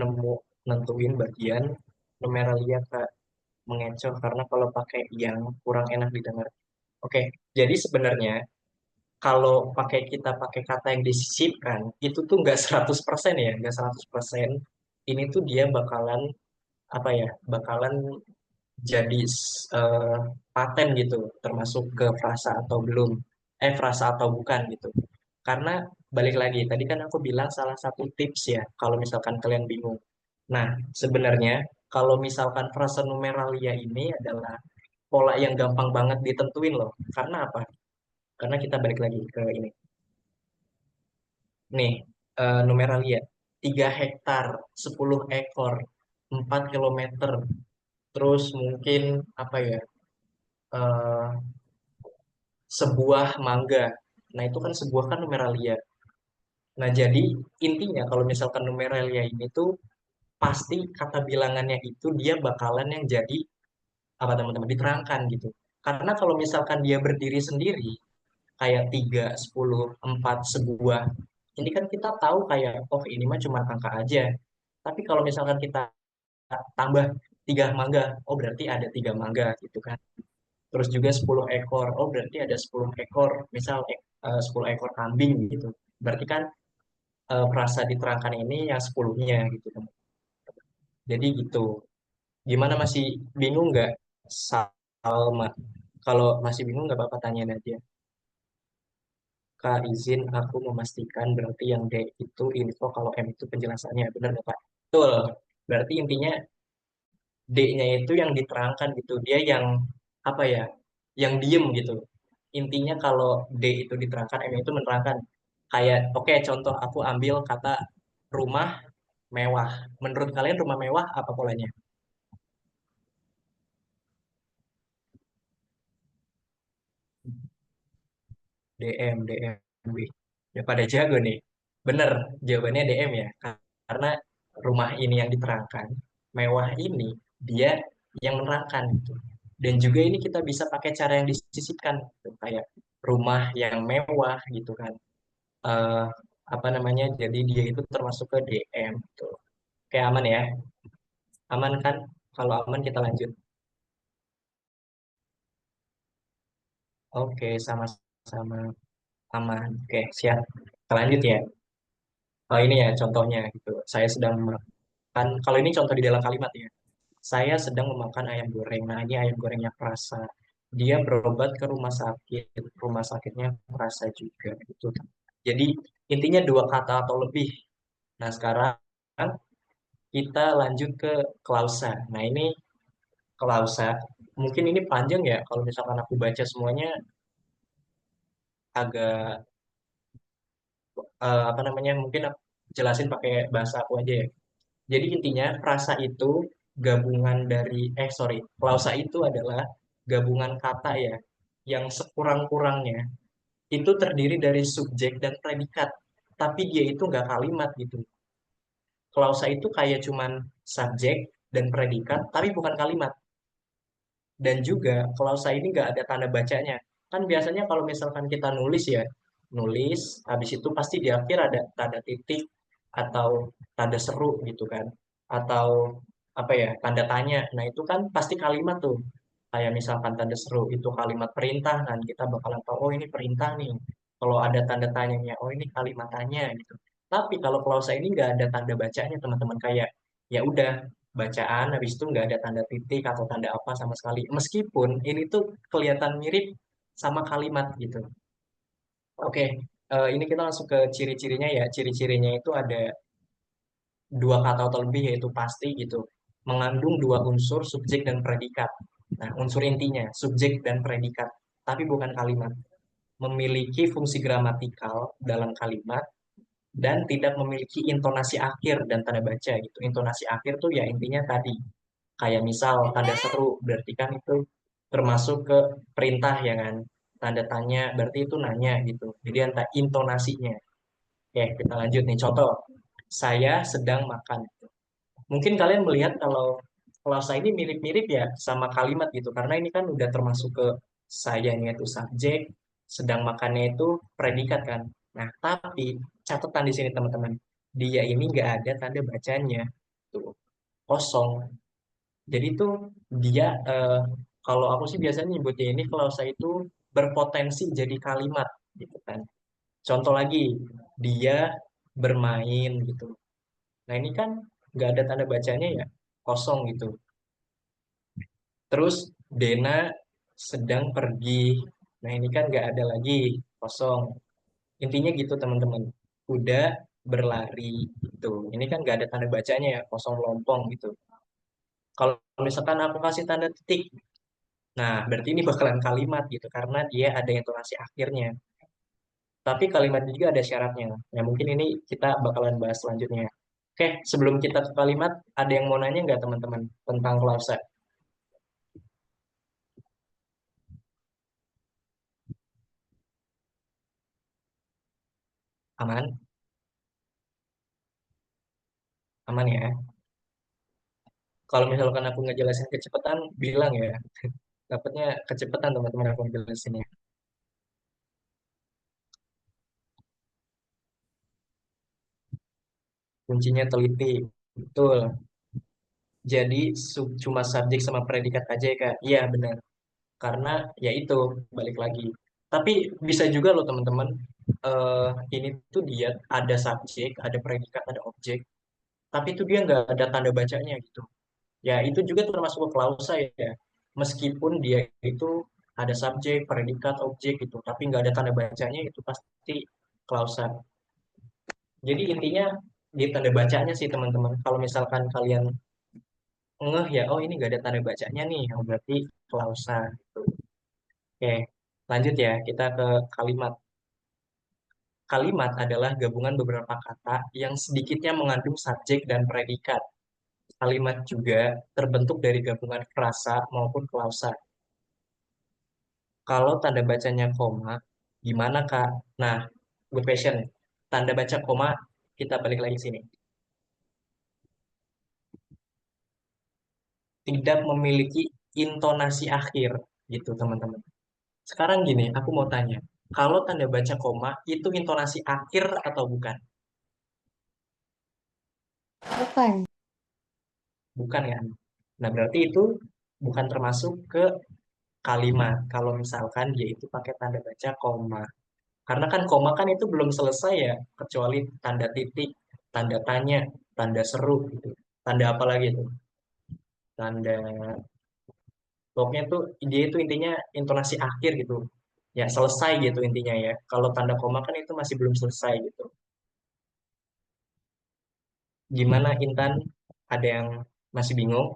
nentuin bagian numeralia Kak, mengecoh karena kalau pakai yang kurang enak didengar. Oke, jadi sebenarnya kalau kita pakai kata yang disisipkan, itu tuh nggak 100% ya, nggak 100%. Ini tuh dia bakalan apa ya, bakalan jadi paten gitu, termasuk ke frasa atau belum, frasa atau bukan gitu. Karena balik lagi, tadi kan aku bilang salah satu tips ya, kalau misalkan kalian bingung. Nah, sebenarnya kalau misalkan frasa numeralia ini adalah pola yang gampang banget ditentuin loh. Karena apa? Karena kita balik lagi ke ini. Nih, numeralia. 3 hektar, 10 ekor, 4 kilometer. Terus mungkin apa ya? eh, Sebuah mangga. Nah, itu kan sebuah kan numeralia. Nah, jadi intinya kalau misalkan numeralia ini tuh pasti kata bilangannya itu dia bakalan yang jadi apa teman-teman diterangkan gitu. Karena kalau misalkan dia berdiri sendiri kayak 3, 10, 4 sebuah, ini kan kita tahu kayak oh ini mah cuma angka aja. Tapi kalau misalkan kita tambah 3 mangga, oh berarti ada 3 mangga gitu kan. Terus juga 10 ekor, oh berarti ada 10 ekor, misal 10 ekor kambing gitu. Berarti kan frasa diterangkan ini yang 10-nya gitu kan. Jadi gitu. Gimana masih bingung nggak, Salma? Kalau masih bingung nggak apa-apa tanyain aja. Kak, izin aku memastikan berarti yang D itu info, kalau M itu penjelasannya. Benar nggak, Pak? Betul. Berarti intinya D-nya itu yang diterangkan gitu. Dia yang apa ya? Yang diem gitu. Intinya kalau D itu diterangkan, M itu menerangkan. Kayak, oke, contoh aku ambil kata rumah mewah. Menurut kalian rumah mewah apa polanya? DM, DM. Wih, ya pada jago nih. Bener, jawabannya DM ya. Karena rumah ini yang diterangkan, mewah ini dia yang menerangkan gitu. Dan juga ini kita bisa pakai cara yang disisipkan, gitu. Kayak rumah yang mewah gitu kan. Eh apa namanya? Jadi dia itu termasuk ke DM gitu. Kayak aman ya? Aman kan? Kalau aman kita lanjut. Oke, sama-sama aman. Oke, siap. Kita lanjut ya. Oh, ini ya contohnya gitu. Saya sedang memakan, kalau ini contoh di dalam kalimat ya. Saya sedang memakan ayam goreng. Nah, ini ayam gorengnya perasa. Dia berobat ke rumah sakit. Rumah sakitnya perasa juga gitu. Jadi intinya dua kata atau lebih. Nah, sekarang kita lanjut ke klausa. Nah, ini klausa. Mungkin ini panjang ya. Kalau misalkan aku baca semuanya agak apa namanya? Mungkin aku jelasin pakai bahasa aku aja ya. Jadi intinya frasa itu gabungan dari sorry, klausa itu adalah gabungan kata ya yang sekurang-kurangnya itu terdiri dari subjek dan predikat, tapi dia itu nggak kalimat gitu. Klausa itu kayak cuman subjek dan predikat, tapi bukan kalimat. Dan juga klausa ini nggak ada tanda bacanya. Kan biasanya kalau misalkan kita nulis ya, nulis, habis itu pasti di akhir ada tanda titik atau tanda seru gitu kan. Atau apa ya, tanda tanya. Nah, itu kan pasti kalimat tuh. Kayak misalkan tanda seru itu kalimat perintah kan, kita bakalan tahu oh ini perintah nih. Kalau ada tanda tanyanya, oh ini kalimat tanya gitu. Tapi kalau klausa ini nggak ada tanda bacanya teman-teman, kayak ya udah bacaan habis itu nggak ada tanda titik atau tanda apa sama sekali. Meskipun ini tuh kelihatan mirip sama kalimat gitu. Oke, ini kita langsung ke ciri-cirinya ya. Ciri-cirinya itu ada dua kata atau lebih, yaitu pasti gitu. Mengandung dua unsur subjek dan predikat. Nah, unsur intinya subjek dan predikat, tapi bukan kalimat. Memiliki fungsi gramatikal dalam kalimat dan tidak memiliki intonasi akhir dan tanda baca gitu. Intonasi akhir tuh ya intinya tadi. Kayak misal tanda seru berarti kan itu termasuk ke perintah ya kan. Tanda tanya berarti itu nanya gitu. Jadi entah intonasinya. Oke, kita lanjut nih. Contoh, saya sedang makan. Mungkin kalian melihat kalau saya ini mirip-mirip ya sama kalimat gitu. Karena ini kan udah termasuk ke sayanya itu subjek, sedang makannya itu predikat kan. Nah, tapi catatan di sini teman-teman, dia ini nggak ada tanda bacanya. Tuh, kosong. Jadi tuh dia kalau aku sih biasanya nyebutnya ini kalau saya itu berpotensi jadi kalimat gitu kan. Contoh lagi, dia bermain gitu. Nah ini kan nggak ada tanda bacanya ya, kosong gitu. Terus Dena sedang pergi. Nah ini kan nggak ada lagi, kosong. Intinya gitu teman-teman. Udah berlari gitu. Ini kan nggak ada tanda bacanya ya, kosong lompong gitu. Kalau misalkan aku kasih tanda titik, nah berarti ini bakalan kalimat gitu karena dia ada intonasi akhirnya. Tapi kalimat juga ada syaratnya. Ya mungkin ini kita bakalan bahas selanjutnya. Oke, sebelum kita ke kalimat, ada yang mau nanya nggak teman-teman tentang klausa? Aman? Aman ya? Kalau misalkan aku ngejelasin kecepatan, bilang ya. Dapatnya kecepatan teman-teman aku ngejelasinnya. Kuncinya teliti. Betul. Jadi cuma subjek sama predikat aja ya Kak? Iya benar. Karena ya itu, balik lagi. Tapi bisa juga loh teman-teman, ini tuh dia ada subjek, ada predikat, ada objek. Tapi itu dia nggak ada tanda bacanya gitu. Ya itu juga termasuk ke klausa ya. Meskipun dia itu ada subjek, predikat, objek gitu, tapi nggak ada tanda bacanya itu pasti klausa. Jadi intinya di tanda bacanya sih teman-teman. Kalau misalkan kalian ngeh ya, oh ini nggak ada tanda bacanya nih, oh, berarti klausa. Gitu. Oke, lanjut ya kita ke kalimat. Kalimat adalah gabungan beberapa kata yang sedikitnya mengandung subjek dan predikat. Kalimat juga terbentuk dari gabungan frasa maupun klausa. Kalau tanda bacanya koma, gimana Kak? Nah, good question. Tanda baca koma, kita balik lagi sini. Tidak memiliki intonasi akhir, gitu teman-teman. Sekarang gini, aku mau tanya. Kalau tanda baca koma, itu intonasi akhir atau bukan? Bukan. Bukan ya? Nah, berarti itu bukan termasuk ke kalimat. Kalau misalkan dia itu pakai tanda baca koma. Karena kan koma kan itu belum selesai ya, kecuali tanda titik, tanda tanya, tanda seru gitu. Tanda apa lagi tuh? Tanda pokoknya tuh dia itu intinya intonasi akhir gitu. Ya, selesai gitu intinya ya. Kalau tanda koma kan itu masih belum selesai gitu. Gimana Intan? Ada yang masih bingung?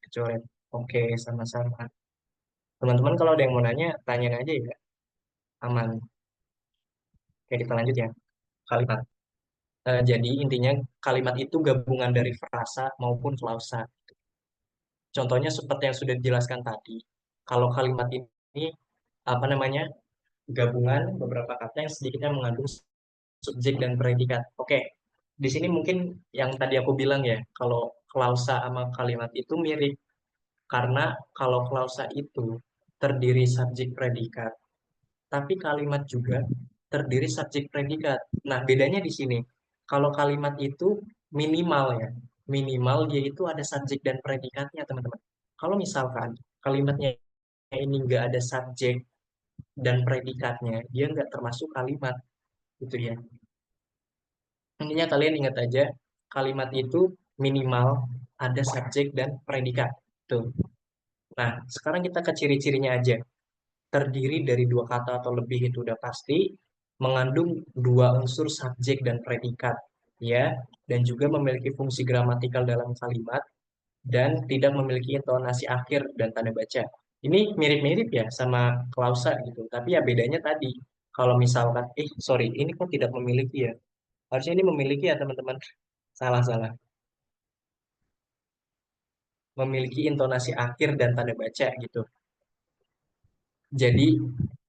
Kecoret. Oke, sama-sama. Teman-teman kalau ada yang mau nanya, tanya aja ya. Aman. Oke, kita lanjut ya. Kalimat. Jadi intinya kalimat itu gabungan dari frasa maupun klausa. Contohnya seperti yang sudah dijelaskan tadi. Kalau kalimat ini apa namanya? Gabungan beberapa kata yang sedikitnya mengandung subjek dan predikat. Oke. Di sini mungkin yang tadi aku bilang ya, kalau klausa sama kalimat itu mirip karena kalau klausa itu terdiri subjek predikat, tapi kalimat juga terdiri subjek predikat. Nah, bedanya di sini. Kalau kalimat itu minimal ya, minimal dia itu ada subjek dan predikatnya, teman-teman. Kalau misalkan kalimatnya ini nggak ada subjek, dan predikatnya dia nggak termasuk kalimat gitu ya. Intinya kalian ingat aja kalimat itu minimal ada subjek dan predikat. Tuh. Nah, sekarang kita ke ciri-cirinya aja. Terdiri dari dua kata atau lebih itu udah pasti, mengandung dua unsur subjek dan predikat, ya, dan juga memiliki fungsi gramatikal dalam kalimat dan tidak memiliki intonasi akhir dan tanda baca. Ini mirip-mirip ya sama klausa gitu, tapi ya bedanya tadi. Kalau misalkan, sorry, ini kok tidak memiliki ya? Harusnya ini memiliki ya teman-teman. Salah-salah. Memiliki intonasi akhir dan tanda baca gitu. Jadi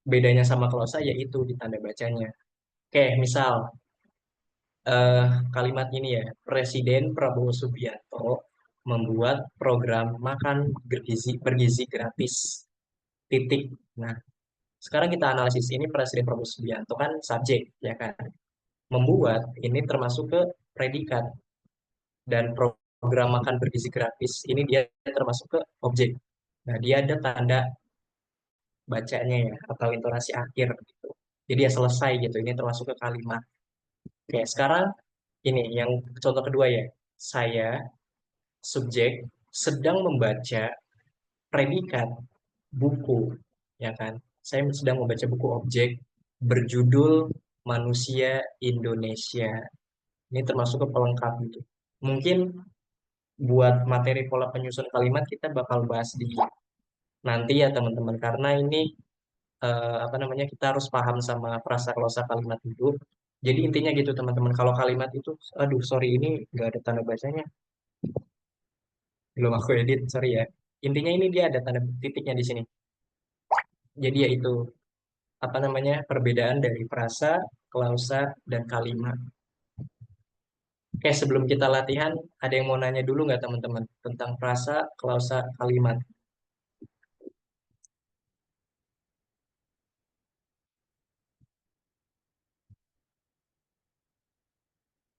bedanya sama klausa yaitu di tanda bacanya. Oke, misal eh, kalimat ini ya, Presiden Prabowo Subianto membuat program makan bergizi gratis. Titik. Nah, sekarang kita analisis ini Presiden Prabowo Subianto kan subjek, ya kan? Membuat ini termasuk ke predikat dan program makan bergizi gratis ini dia termasuk ke objek. Nah, dia ada tanda bacanya ya atau intonasi akhir gitu. Jadi ya selesai gitu. Ini termasuk ke kalimat. Oke, sekarang ini yang contoh kedua ya. Saya subjek sedang membaca predikat buku, ya kan? Saya sedang membaca buku objek berjudul Manusia Indonesia. Ini termasuk ke pelengkap gitu. Mungkin buat materi pola penyusun kalimat kita bakal bahas di nanti ya teman-teman karena ini apa namanya kita harus paham sama frasa klausa kalimat dulu. Jadi intinya gitu teman-teman. Kalau kalimat itu, aduh sorry ini nggak ada tanda bacanya, belum aku edit, sorry ya. Intinya ini dia ada tanda titiknya di sini. Jadi yaitu apa namanya perbedaan dari frasa, klausa, dan kalimat. Oke, sebelum kita latihan, ada yang mau nanya dulu nggak teman-teman tentang frasa, klausa, kalimat?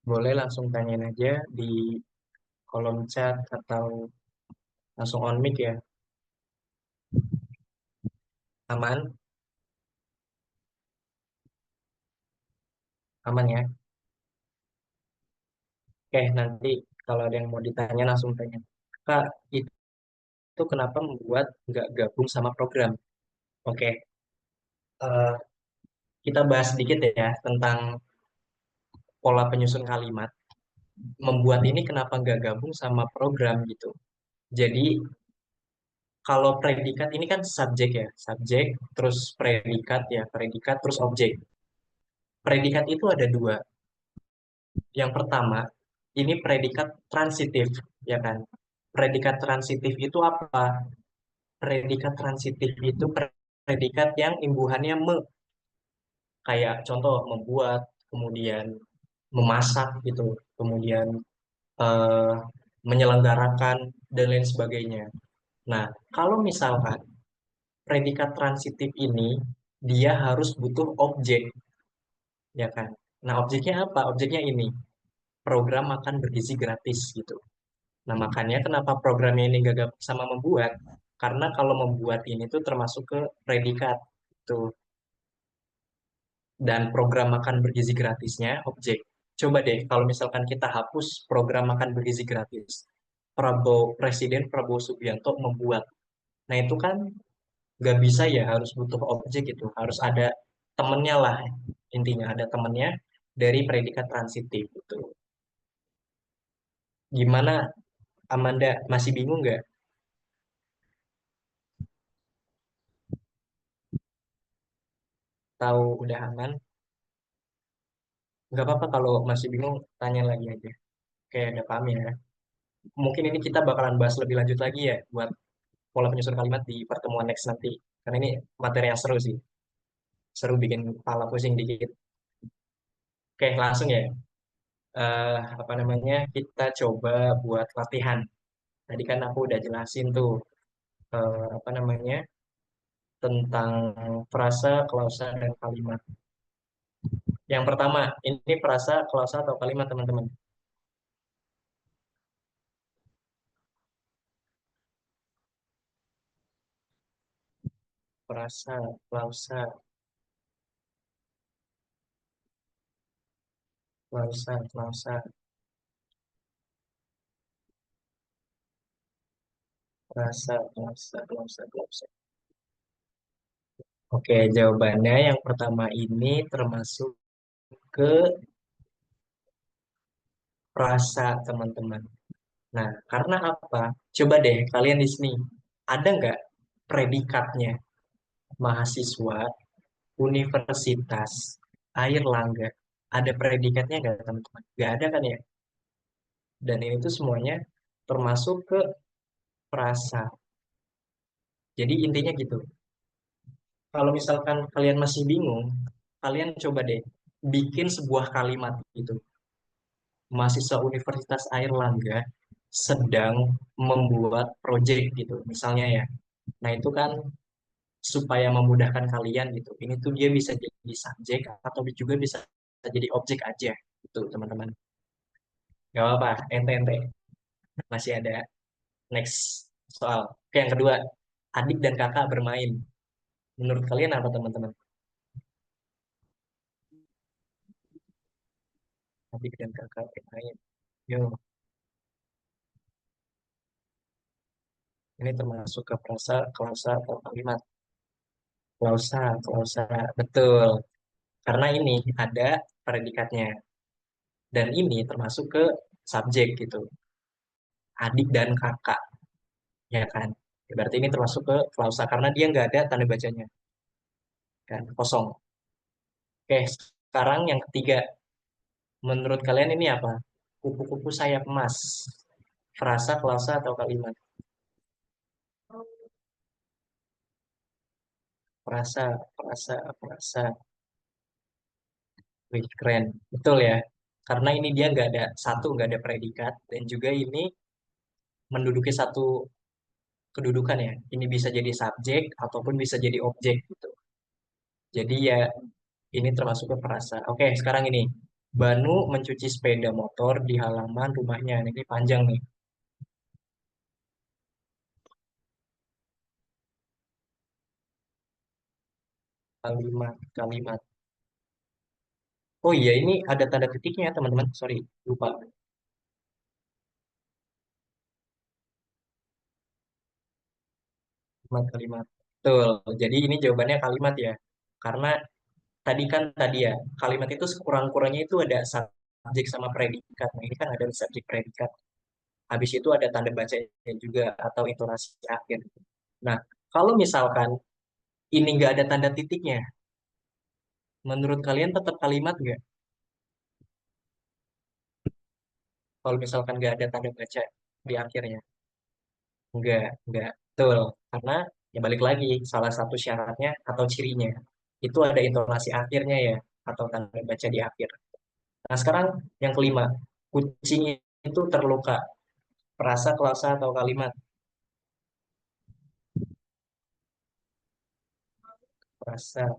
Boleh langsung tanyain aja di kolom chat atau langsung on mic ya. Aman? Aman ya? Oke, nanti kalau ada yang mau ditanya langsung tanya. Kak, itu kenapa membuat nggak gabung sama program? Oke, eh, kita bahas sedikit ya tentang pola penyusun kalimat. Membuat ini kenapa nggak gabung sama program gitu. Jadi kalau predikat ini kan subjek ya, subjek, terus predikat, terus objek. Predikat itu ada dua. Yang pertama, ini predikat transitif, ya kan? Predikat transitif itu apa? Predikat transitif itu predikat yang imbuhannya kayak contoh membuat, kemudian memasak gitu, kemudian eh, menyelenggarakan dan lain sebagainya. Nah, kalau misalkan predikat transitif ini dia harus butuh objek, ya kan? Nah, objeknya apa? Objeknya ini program makan bergizi gratis gitu. Nah, makanya kenapa programnya ini gagal sama membuat? Karena kalau membuat ini tuh termasuk ke predikat tuh dan program makan bergizi gratisnya objek. Coba deh kalau misalkan kita hapus program makan bergizi gratis. Presiden Prabowo Subianto membuat. Nah, itu kan nggak bisa ya harus butuh objek itu harus ada temennya lah intinya ada temennya dari predikat transitif itu gimana Amanda masih bingung nggak tahu udah aman nggak apa-apa kalau masih bingung tanya lagi aja kayak ada paham ya mungkin ini kita bakalan bahas lebih lanjut lagi ya buat pola penyusun kalimat di pertemuan next nanti karena ini materi yang seru sih seru bikin kepala pusing dikit oke langsung ya apa namanya kita coba buat latihan tadi kan aku udah jelasin tuh apa namanya tentang frasa, klausa, dan kalimat. Yang pertama, ini frasa, klausa, atau kalimat teman-teman. frasa, klausa, klausa, klausa, frasa, klausa, klausa, klausa. Oke, jawabannya yang pertama ini termasuk ke frasa, teman-teman. Nah, karena apa? Coba deh kalian di sini, ada nggak predikatnya mahasiswa Universitas Airlangga? Ada predikatnya nggak, teman-teman? Nggak ada kan ya? Dan ini tuh semuanya termasuk ke frasa. Jadi intinya gitu. Kalau misalkan kalian masih bingung, kalian coba deh bikin sebuah kalimat gitu. Mahasiswa Universitas Airlangga sedang membuat proyek gitu, misalnya ya. Nah, itu kan supaya memudahkan kalian gitu. Ini tuh dia bisa jadi subjek atau juga bisa jadi objek aja gitu, teman-teman. Gak apa-apa, ente-ente. Masih ada next soal. Oke, yang kedua, adik dan kakak bermain. Menurut kalian apa, teman-teman? Adik dan kakak bermain. Yo, ini termasuk ke frasa, klausa, atau kalimat. Klausa, klausa. Betul. Karena ini ada predikatnya. Dan ini termasuk ke subjek gitu. Adik dan kakak, ya kan? Berarti ini termasuk ke klausa karena dia nggak ada tanda bacanya, kan? Kosong. Oke, sekarang yang ketiga. Menurut kalian ini apa? Kupu-kupu sayap emas. Frasa, klausa, atau kalimat? Frasa, frasa, frasa. Wih, keren. Betul ya. Karena ini dia nggak ada satu, nggak ada predikat. Dan juga ini menduduki satu kedudukan ya. Ini bisa jadi subjek ataupun bisa jadi objek gitu. Jadi ya ini termasuk ke frasa. Oke, sekarang ini. Banu mencuci sepeda motor di halaman rumahnya. Ini panjang nih. Kalimat, kalimat. Oh iya, ini ada tanda titiknya ya, teman-teman. Sorry, lupa. Kalimat, kalimat. Betul. Jadi ini jawabannya kalimat ya. Karena tadi ya, kalimat itu sekurang-kurangnya itu ada subjek sama predikat. Nah, ini kan ada subjek predikat. Habis itu ada tanda bacanya juga atau intonasi akhir. Nah, kalau misalkan ini nggak ada tanda titiknya, menurut kalian tetap kalimat nggak? Kalau misalkan nggak ada tanda baca di akhirnya, nggak. Betul. Karena ya balik lagi, salah satu syaratnya atau cirinya itu ada intonasi akhirnya ya, atau tanda baca di akhir. Nah, sekarang yang kelima, kucing itu terluka. Frasa, klausa, atau kalimat? Frasa,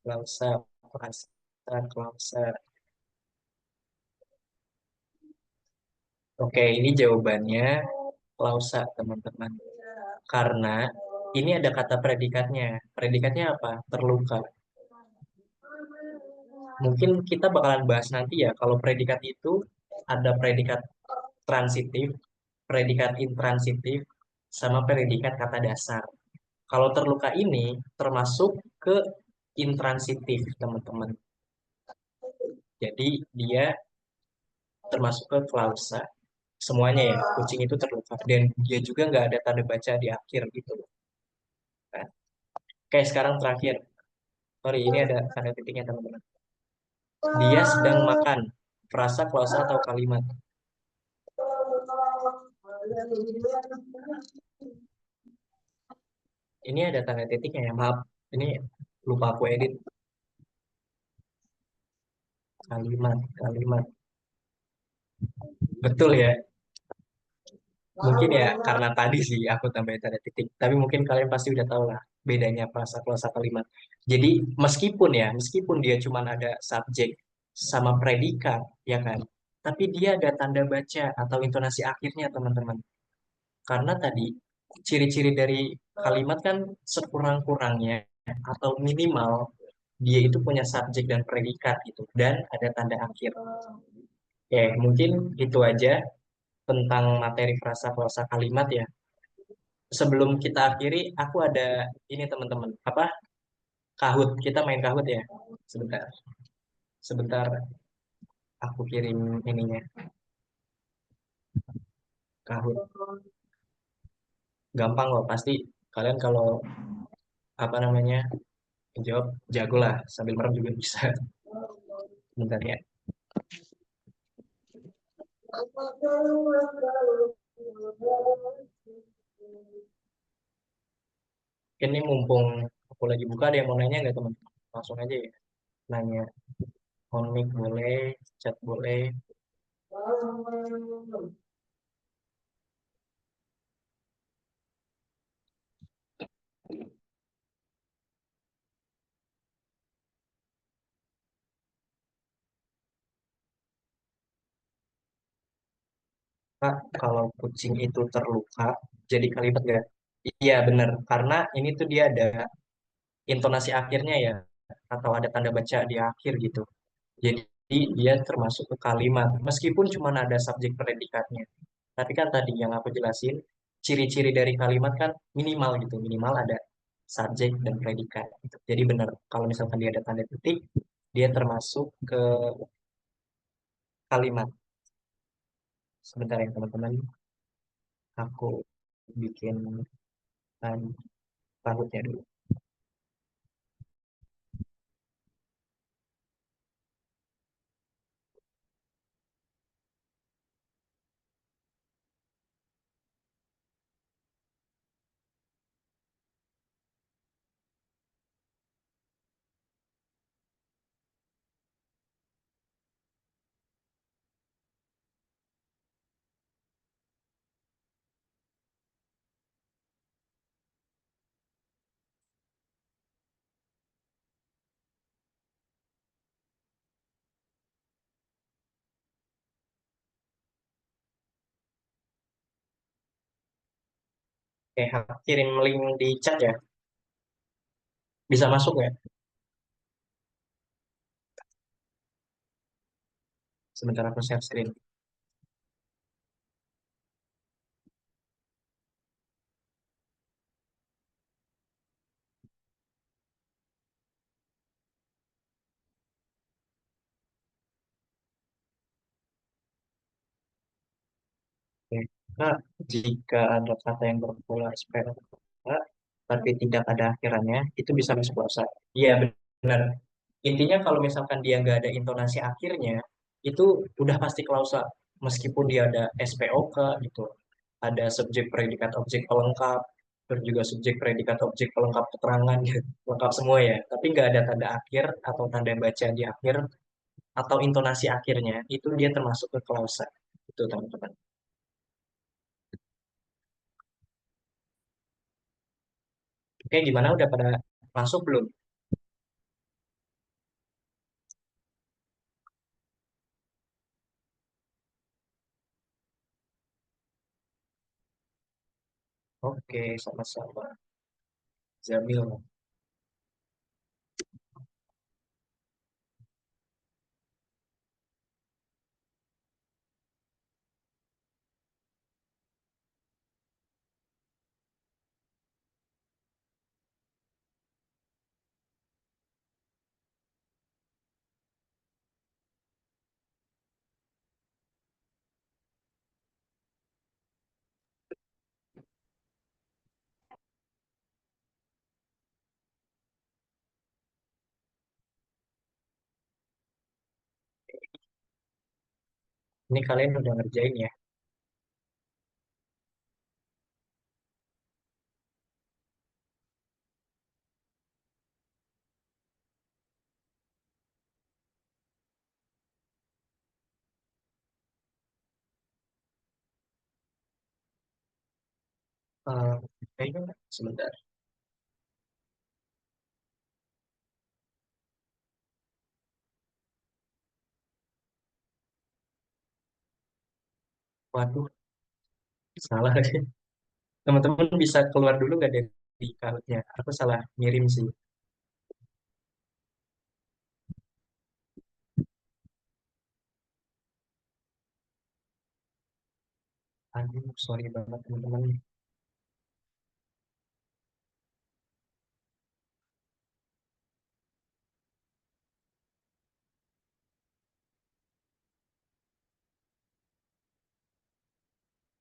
klausa, frasa, klausa. Oke, ini jawabannya klausa, teman-teman. Karena ini ada kata predikatnya. Predikatnya apa? Terluka. Mungkin kita bakalan bahas nanti ya, kalau predikat itu ada predikat transitif, predikat intransitif, sama predikat kata dasar. Kalau terluka ini termasuk ke intransitif, teman-teman. Jadi dia termasuk ke klausa. Semuanya ya, kucing itu terluka. Dan dia juga nggak ada tanda baca di akhir gitu. Kan? Oke, sekarang terakhir. Sorry, ini ada tanda titiknya, teman-teman. Dia sedang makan. Frasa, klausa, atau kalimat? Ini ada tanda titiknya ya, maaf. Ini lupa aku edit. Kalimat, kalimat. Betul ya. Mungkin ya karena tadi sih aku tambahin tanda titik. Tapi mungkin kalian pasti udah tahu lah bedanya frasa, klausa, kalimat. Jadi meskipun dia cuma ada subjek sama predikat, ya kan? Tapi dia ada tanda baca atau intonasi akhirnya, teman-teman. Karena tadi ciri-ciri dari kalimat kan sekurang-kurangnya atau minimal dia itu punya subjek dan predikat gitu dan ada tanda akhir. Oke, mungkin itu aja tentang materi frasa prosa kalimat ya. Sebelum kita akhiri, aku ada ini teman-teman, apa Kahut. Kita main Kahut ya. Sebentar, sebentar aku kirim ininya. Kahut. Gampang loh, pasti kalian kalau apa namanya jawab jago lah sambil merem juga bisa. Bentar ya. Ini mumpung aku lagi buka, ada yang mau nanya nggak teman-teman? Langsung aja ya. Nanya. On mic boleh, chat boleh. Kak, kalau kucing itu terluka, jadi kalimat nggak? Iya benar, karena ini tuh dia ada intonasi akhirnya ya, atau ada tanda baca di akhir gitu. Jadi dia termasuk ke kalimat, meskipun cuma ada subjek predikatnya. Tapi kan tadi yang aku jelasin, ciri-ciri dari kalimat kan minimal gitu, minimal ada subjek dan predikat. Gitu. Jadi benar, kalau misalkan dia ada tanda titik, dia termasuk ke kalimat. Sebentar ya teman-teman, aku bikin pahutnya dulu. Oke, aku kirim link di chat ya. Bisa masuk ya? Sebentar aku share screen. Oke. Nah, jika ada kata yang berpola SPL tapi tidak ada akhirannya, itu bisa masuk klausa. Iya, benar. Intinya kalau misalkan dia nggak ada intonasi akhirnya, itu udah pasti klausa. Meskipun dia ada SPOK gitu. Ada subjek predikat objek pelengkap, terus juga subjek predikat objek pelengkap keterangan, gitu. Lengkap semua ya. Tapi nggak ada tanda akhir atau tanda baca di akhir, atau intonasi akhirnya, itu dia termasuk ke klausa. Itu teman-teman. Oke, gimana? Udah pada masuk belum? Oke, sama-sama. Jamil. Ini kalian udah ngerjain ya? Eh, Kayaknya nggak. Sebentar. Waduh, salah lagi. Teman-teman bisa keluar dulu nggak dari Kahootnya? Aku salah ngirim sih. Aduh, sorry banget teman-teman.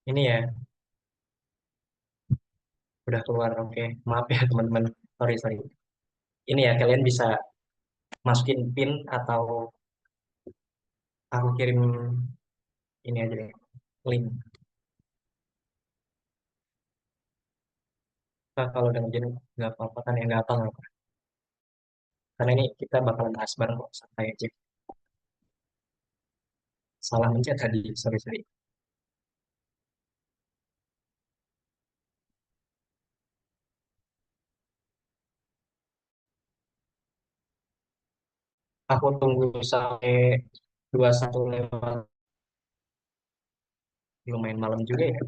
Ini ya, udah keluar. Oke, maaf ya teman-teman. Sorry, sorry. Ini ya, kalian bisa masukin pin atau aku kirim ini aja deh, link. Nah, kalau udah ngerjain nggak apa-apa kan ya, nggak apa nggak apa. Karena ini kita bakalan bahas bareng kok, santai aja. Salah mencet tadi, sorry, sorry. Aku tunggu sampai 21 lewat, lumayan malam juga ya.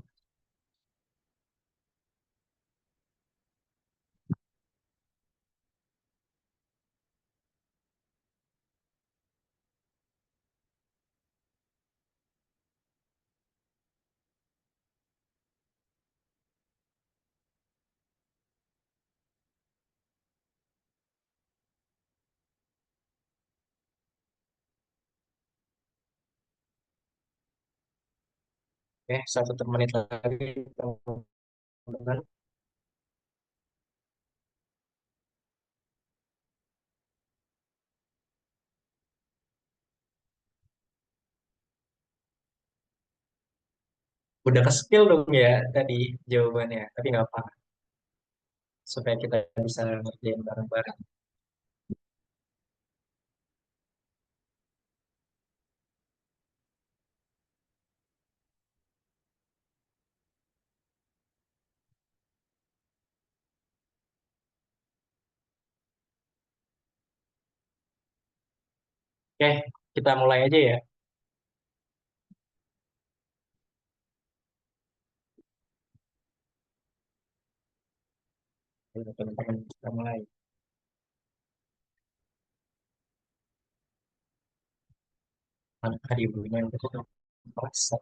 Oke, 1 menit lagi, teman-teman. Udah ke skill dong ya tadi jawabannya, tapi nggak apa, supaya kita bisa ngerjain bareng-bareng. Oke, kita mulai aja ya. Ayo, teman-teman, kita mulai. Mana tadi ibunya yang betul merasa.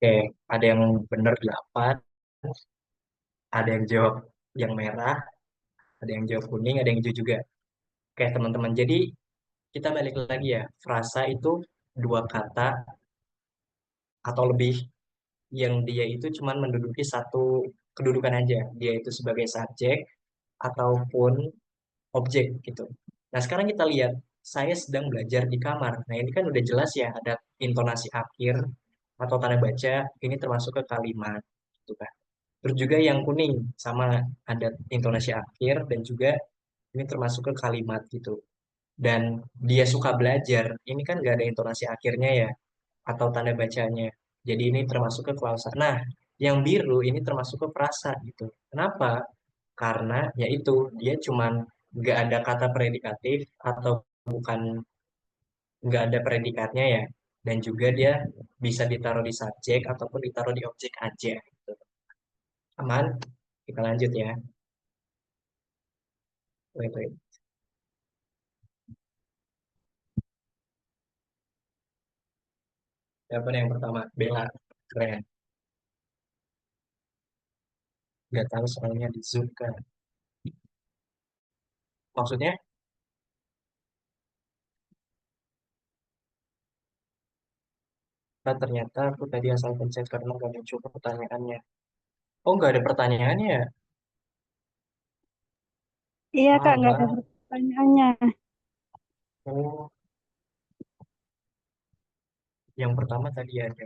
Oke, ada yang benar 8, ada yang jawab yang merah, ada yang jawab kuning, ada yang hijau juga. Oke, teman-teman. Jadi kita balik lagi ya. Frasa itu dua kata atau lebih yang dia itu cuman menduduki satu kedudukan aja. Dia itu sebagai subjek ataupun objek gitu. Nah, sekarang kita lihat saya sedang belajar di kamar. Nah, ini kan udah jelas ya ada intonasi akhir atau tanda baca ini termasuk ke kalimat gitu kan. Terus juga yang kuning sama ada intonasi akhir dan juga ini termasuk ke kalimat gitu. Dan dia suka belajar, ini kan gak ada intonasi akhirnya ya atau tanda bacanya. Jadi ini termasuk ke klausa. Nah, yang biru ini termasuk ke prasa gitu. Kenapa? Karena yaitu dia cuman nggak ada kata predikatif atau bukan nggak ada predikatnya ya. Dan juga dia bisa ditaruh di subjek ataupun ditaruh di objek aja. Gitu. Aman? Kita lanjut ya. Wait, wait. Siapa nih yang pertama? Bella. Keren. Nggak tahu soalnya di Zoom kan. Maksudnya, kan ternyata aku tadi asal pencet karena nggak muncul pertanyaannya. Oh, nggak ada pertanyaannya ya? Iya Kak, nggak ada Alah. pertanyaannya. Oh, yang pertama tadi ada.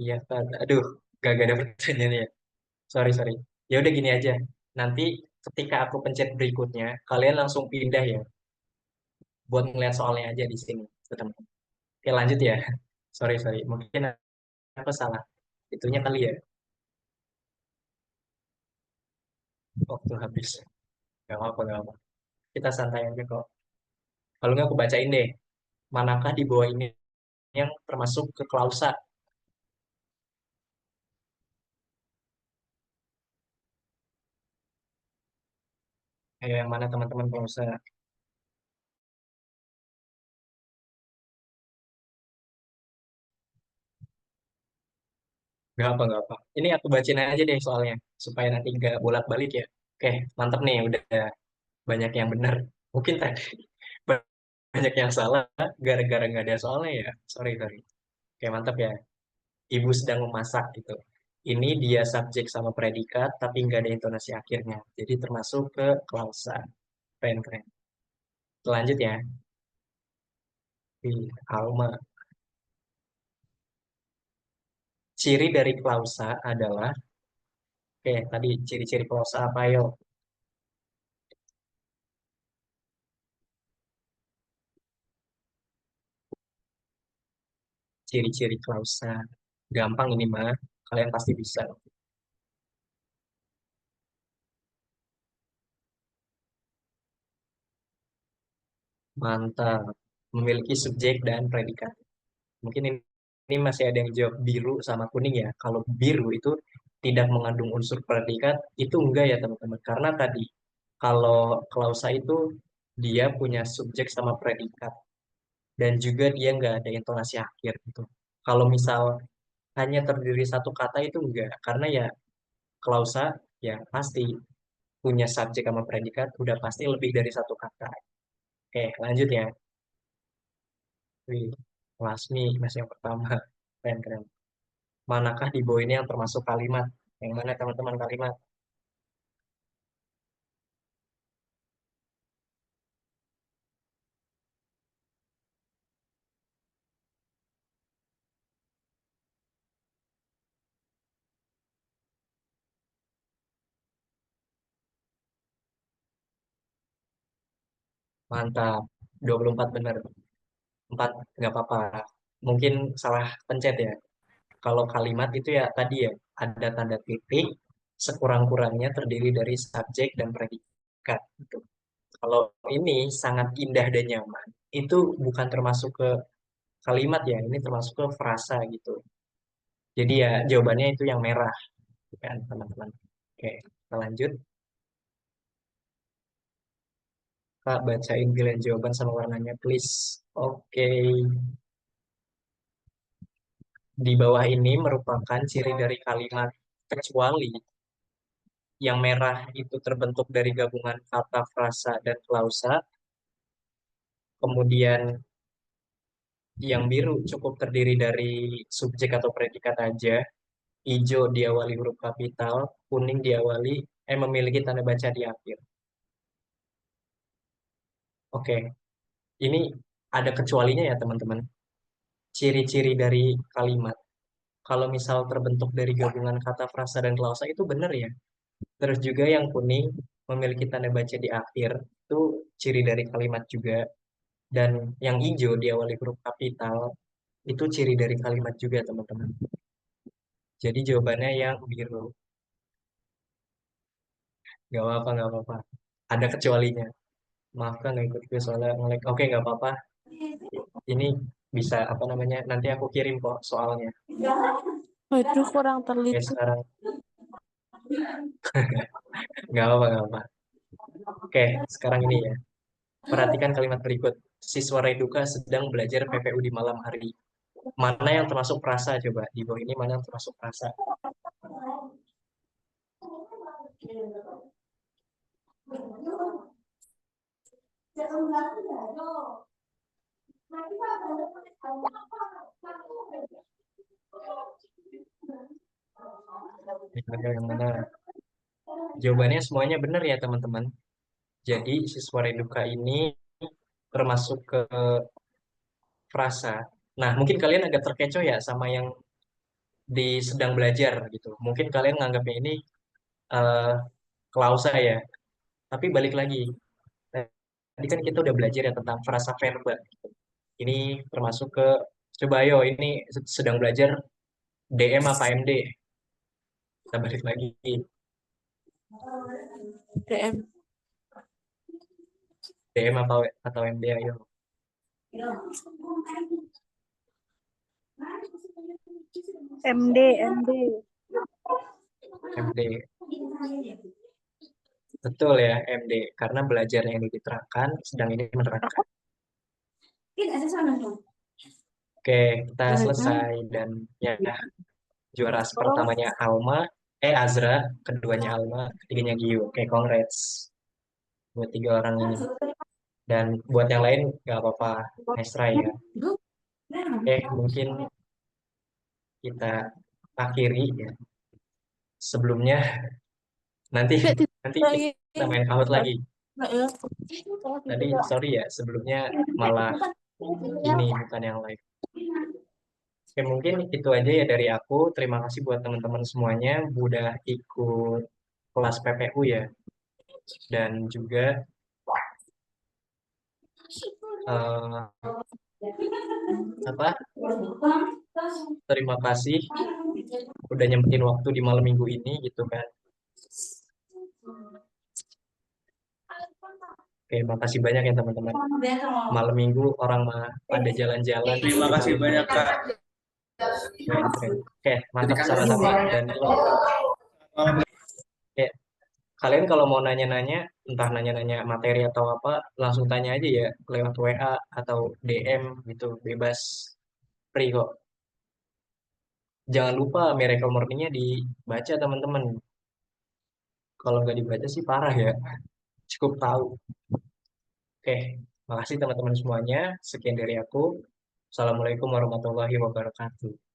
Iya, kan. Aduh, gak ada pertanyaannya. Sorry, sorry. Ya udah gini aja. Nanti ketika aku pencet berikutnya, kalian langsung pindah ya. buat ngeliat soalnya aja di sini, teman-teman. Oke, lanjut ya. Sorry, sorry. Mungkin aku salah. Itunya kali ya, waktu habis. Gak apa-apa, gak apa. Kita santai aja kok. Kalau nggak aku bacain deh. Manakah di bawah ini yang termasuk ke klausa? Yang mana teman-teman klausa? Gak apa, gak apa. Ini aku bacain aja deh soalnya. Supaya nanti nggak bolak-balik ya. Oke, mantap nih. Udah banyak yang benar. Mungkin tadi banyak yang salah gara-gara nggak ada soalnya ya. Sorry, sorry. Oke, mantap ya. Ibu sedang memasak gitu. Ini dia subjek sama predikat, tapi nggak ada intonasi akhirnya. Jadi termasuk ke klausa. Keren, keren. Lanjut ya. Alma. Ciri dari klausa adalah, oke, tadi ciri-ciri klausa apa yo? Ciri-ciri klausa. Gampang ini mah, kalian pasti bisa. Mantap. Memiliki subjek dan predikat. Mungkin ini masih ada yang jawab biru sama kuning ya. Kalau biru itu tidak mengandung unsur predikat, itu enggak ya teman-teman. Karena tadi, kalau klausa itu dia punya subjek sama predikat. Dan juga dia nggak ada intonasi akhir gitu. Kalau misal hanya terdiri satu kata itu enggak. Karena ya klausa ya pasti punya subjek sama predikat, udah pasti lebih dari satu kata. Oke, lanjut ya. Wih, Lasmi masih yang pertama. Keren, keren. Manakah di bawah ini yang termasuk kalimat? Yang mana teman-teman kalimat? Mantap. 24 benar. 4 nggak apa-apa. Mungkin salah pencet ya. Kalau kalimat itu ya tadi ya, ada tanda titik, sekurang-kurangnya terdiri dari subjek dan predikat. Gitu. Kalau ini sangat indah dan nyaman, itu bukan termasuk ke kalimat ya, ini termasuk ke frasa gitu. Jadi ya jawabannya itu yang merah, kan teman-teman. Oke, kita lanjut. Kak, bacain pilihan jawaban sama warnanya, please. Oke, di bawah ini merupakan ciri dari kalimat kecuali yang merah itu terbentuk dari gabungan kata, frasa, dan klausa. Kemudian yang biru cukup terdiri dari subjek atau predikat aja. Hijau diawali huruf kapital, kuning diawali memiliki tanda baca di akhir. Oke, ini ada kecualinya ya teman-teman. Ciri-ciri dari kalimat. Kalau misal terbentuk dari gabungan kata, frasa, dan klausa itu benar ya. Terus juga yang kuning memiliki tanda baca di akhir, itu ciri dari kalimat juga. Dan yang hijau diawali huruf kapital, itu ciri dari kalimat juga teman-teman. Jadi jawabannya yang biru. Gak apa-apa, gak apa-apa. Ada kecualinya. Maafkan nggak ikut gue soalnya nge-lag. Oke, nggak apa-apa. Ini bisa apa namanya? Nanti aku kirim kok soalnya. Waduh, kurang Oke, teliti. sekarang nggak apa-apa, nggak apa. Oke, sekarang ini ya. Perhatikan kalimat berikut. Siswa Reduka sedang belajar PPU di malam hari. Mana yang termasuk frasa coba? Di bawah ini mana yang termasuk frasa? Yang mana? Jawabannya semuanya benar ya teman-teman. Jadi siswa Reduka ini termasuk ke frasa. Nah, mungkin kalian agak terkecoh ya sama yang di sedang belajar gitu. Mungkin kalian nganggapnya ini eh klausa ya. Tapi balik lagi, tadi kan kita udah belajar ya tentang frasa verba. Ini termasuk ke, coba ayo ini sedang belajar DM apa MD? Kita balik lagi. DM. DM atau MD ayo. MD, MD. MD. Betul ya, MD. Karena belajarnya ini diterapkan, sedang ini menerapkan. Oke, kita selesai. Dan ya, juara pertamanya Azra, keduanya Alma, ketiganya Giyu. Oke, congrats buat 3 orang ini. Dan buat yang lain nggak apa-apa, nice try ya. Oke, mungkin kita akhiri ya. Sebelumnya nanti nanti kita main out lagi. Tadi sorry ya, sebelumnya malah ini bukan yang live. Oke, mungkin itu aja ya dari aku. Terima kasih buat teman-teman semuanya udah ikut kelas PPU ya. Dan juga eh, apa? Terima kasih udah nyempetin waktu di malam minggu ini gitu kan. Oke, makasih banyak ya teman-teman. Malam minggu orang mah pada jalan-jalan. Terima kasih banyak Kak. Keren, keren. Oke, mantap sama-sama. Dan ya, kalian kalau mau nanya-nanya, entah nanya-nanya materi atau apa, langsung tanya aja ya lewat WA atau DM gitu, bebas, free kok. Jangan lupa Miracle Morning-nya dibaca teman-teman. Kalau nggak dibaca sih parah ya. Cukup tahu. Oke, makasih teman-teman semuanya. Sekian dari aku. Assalamualaikum warahmatullahi wabarakatuh.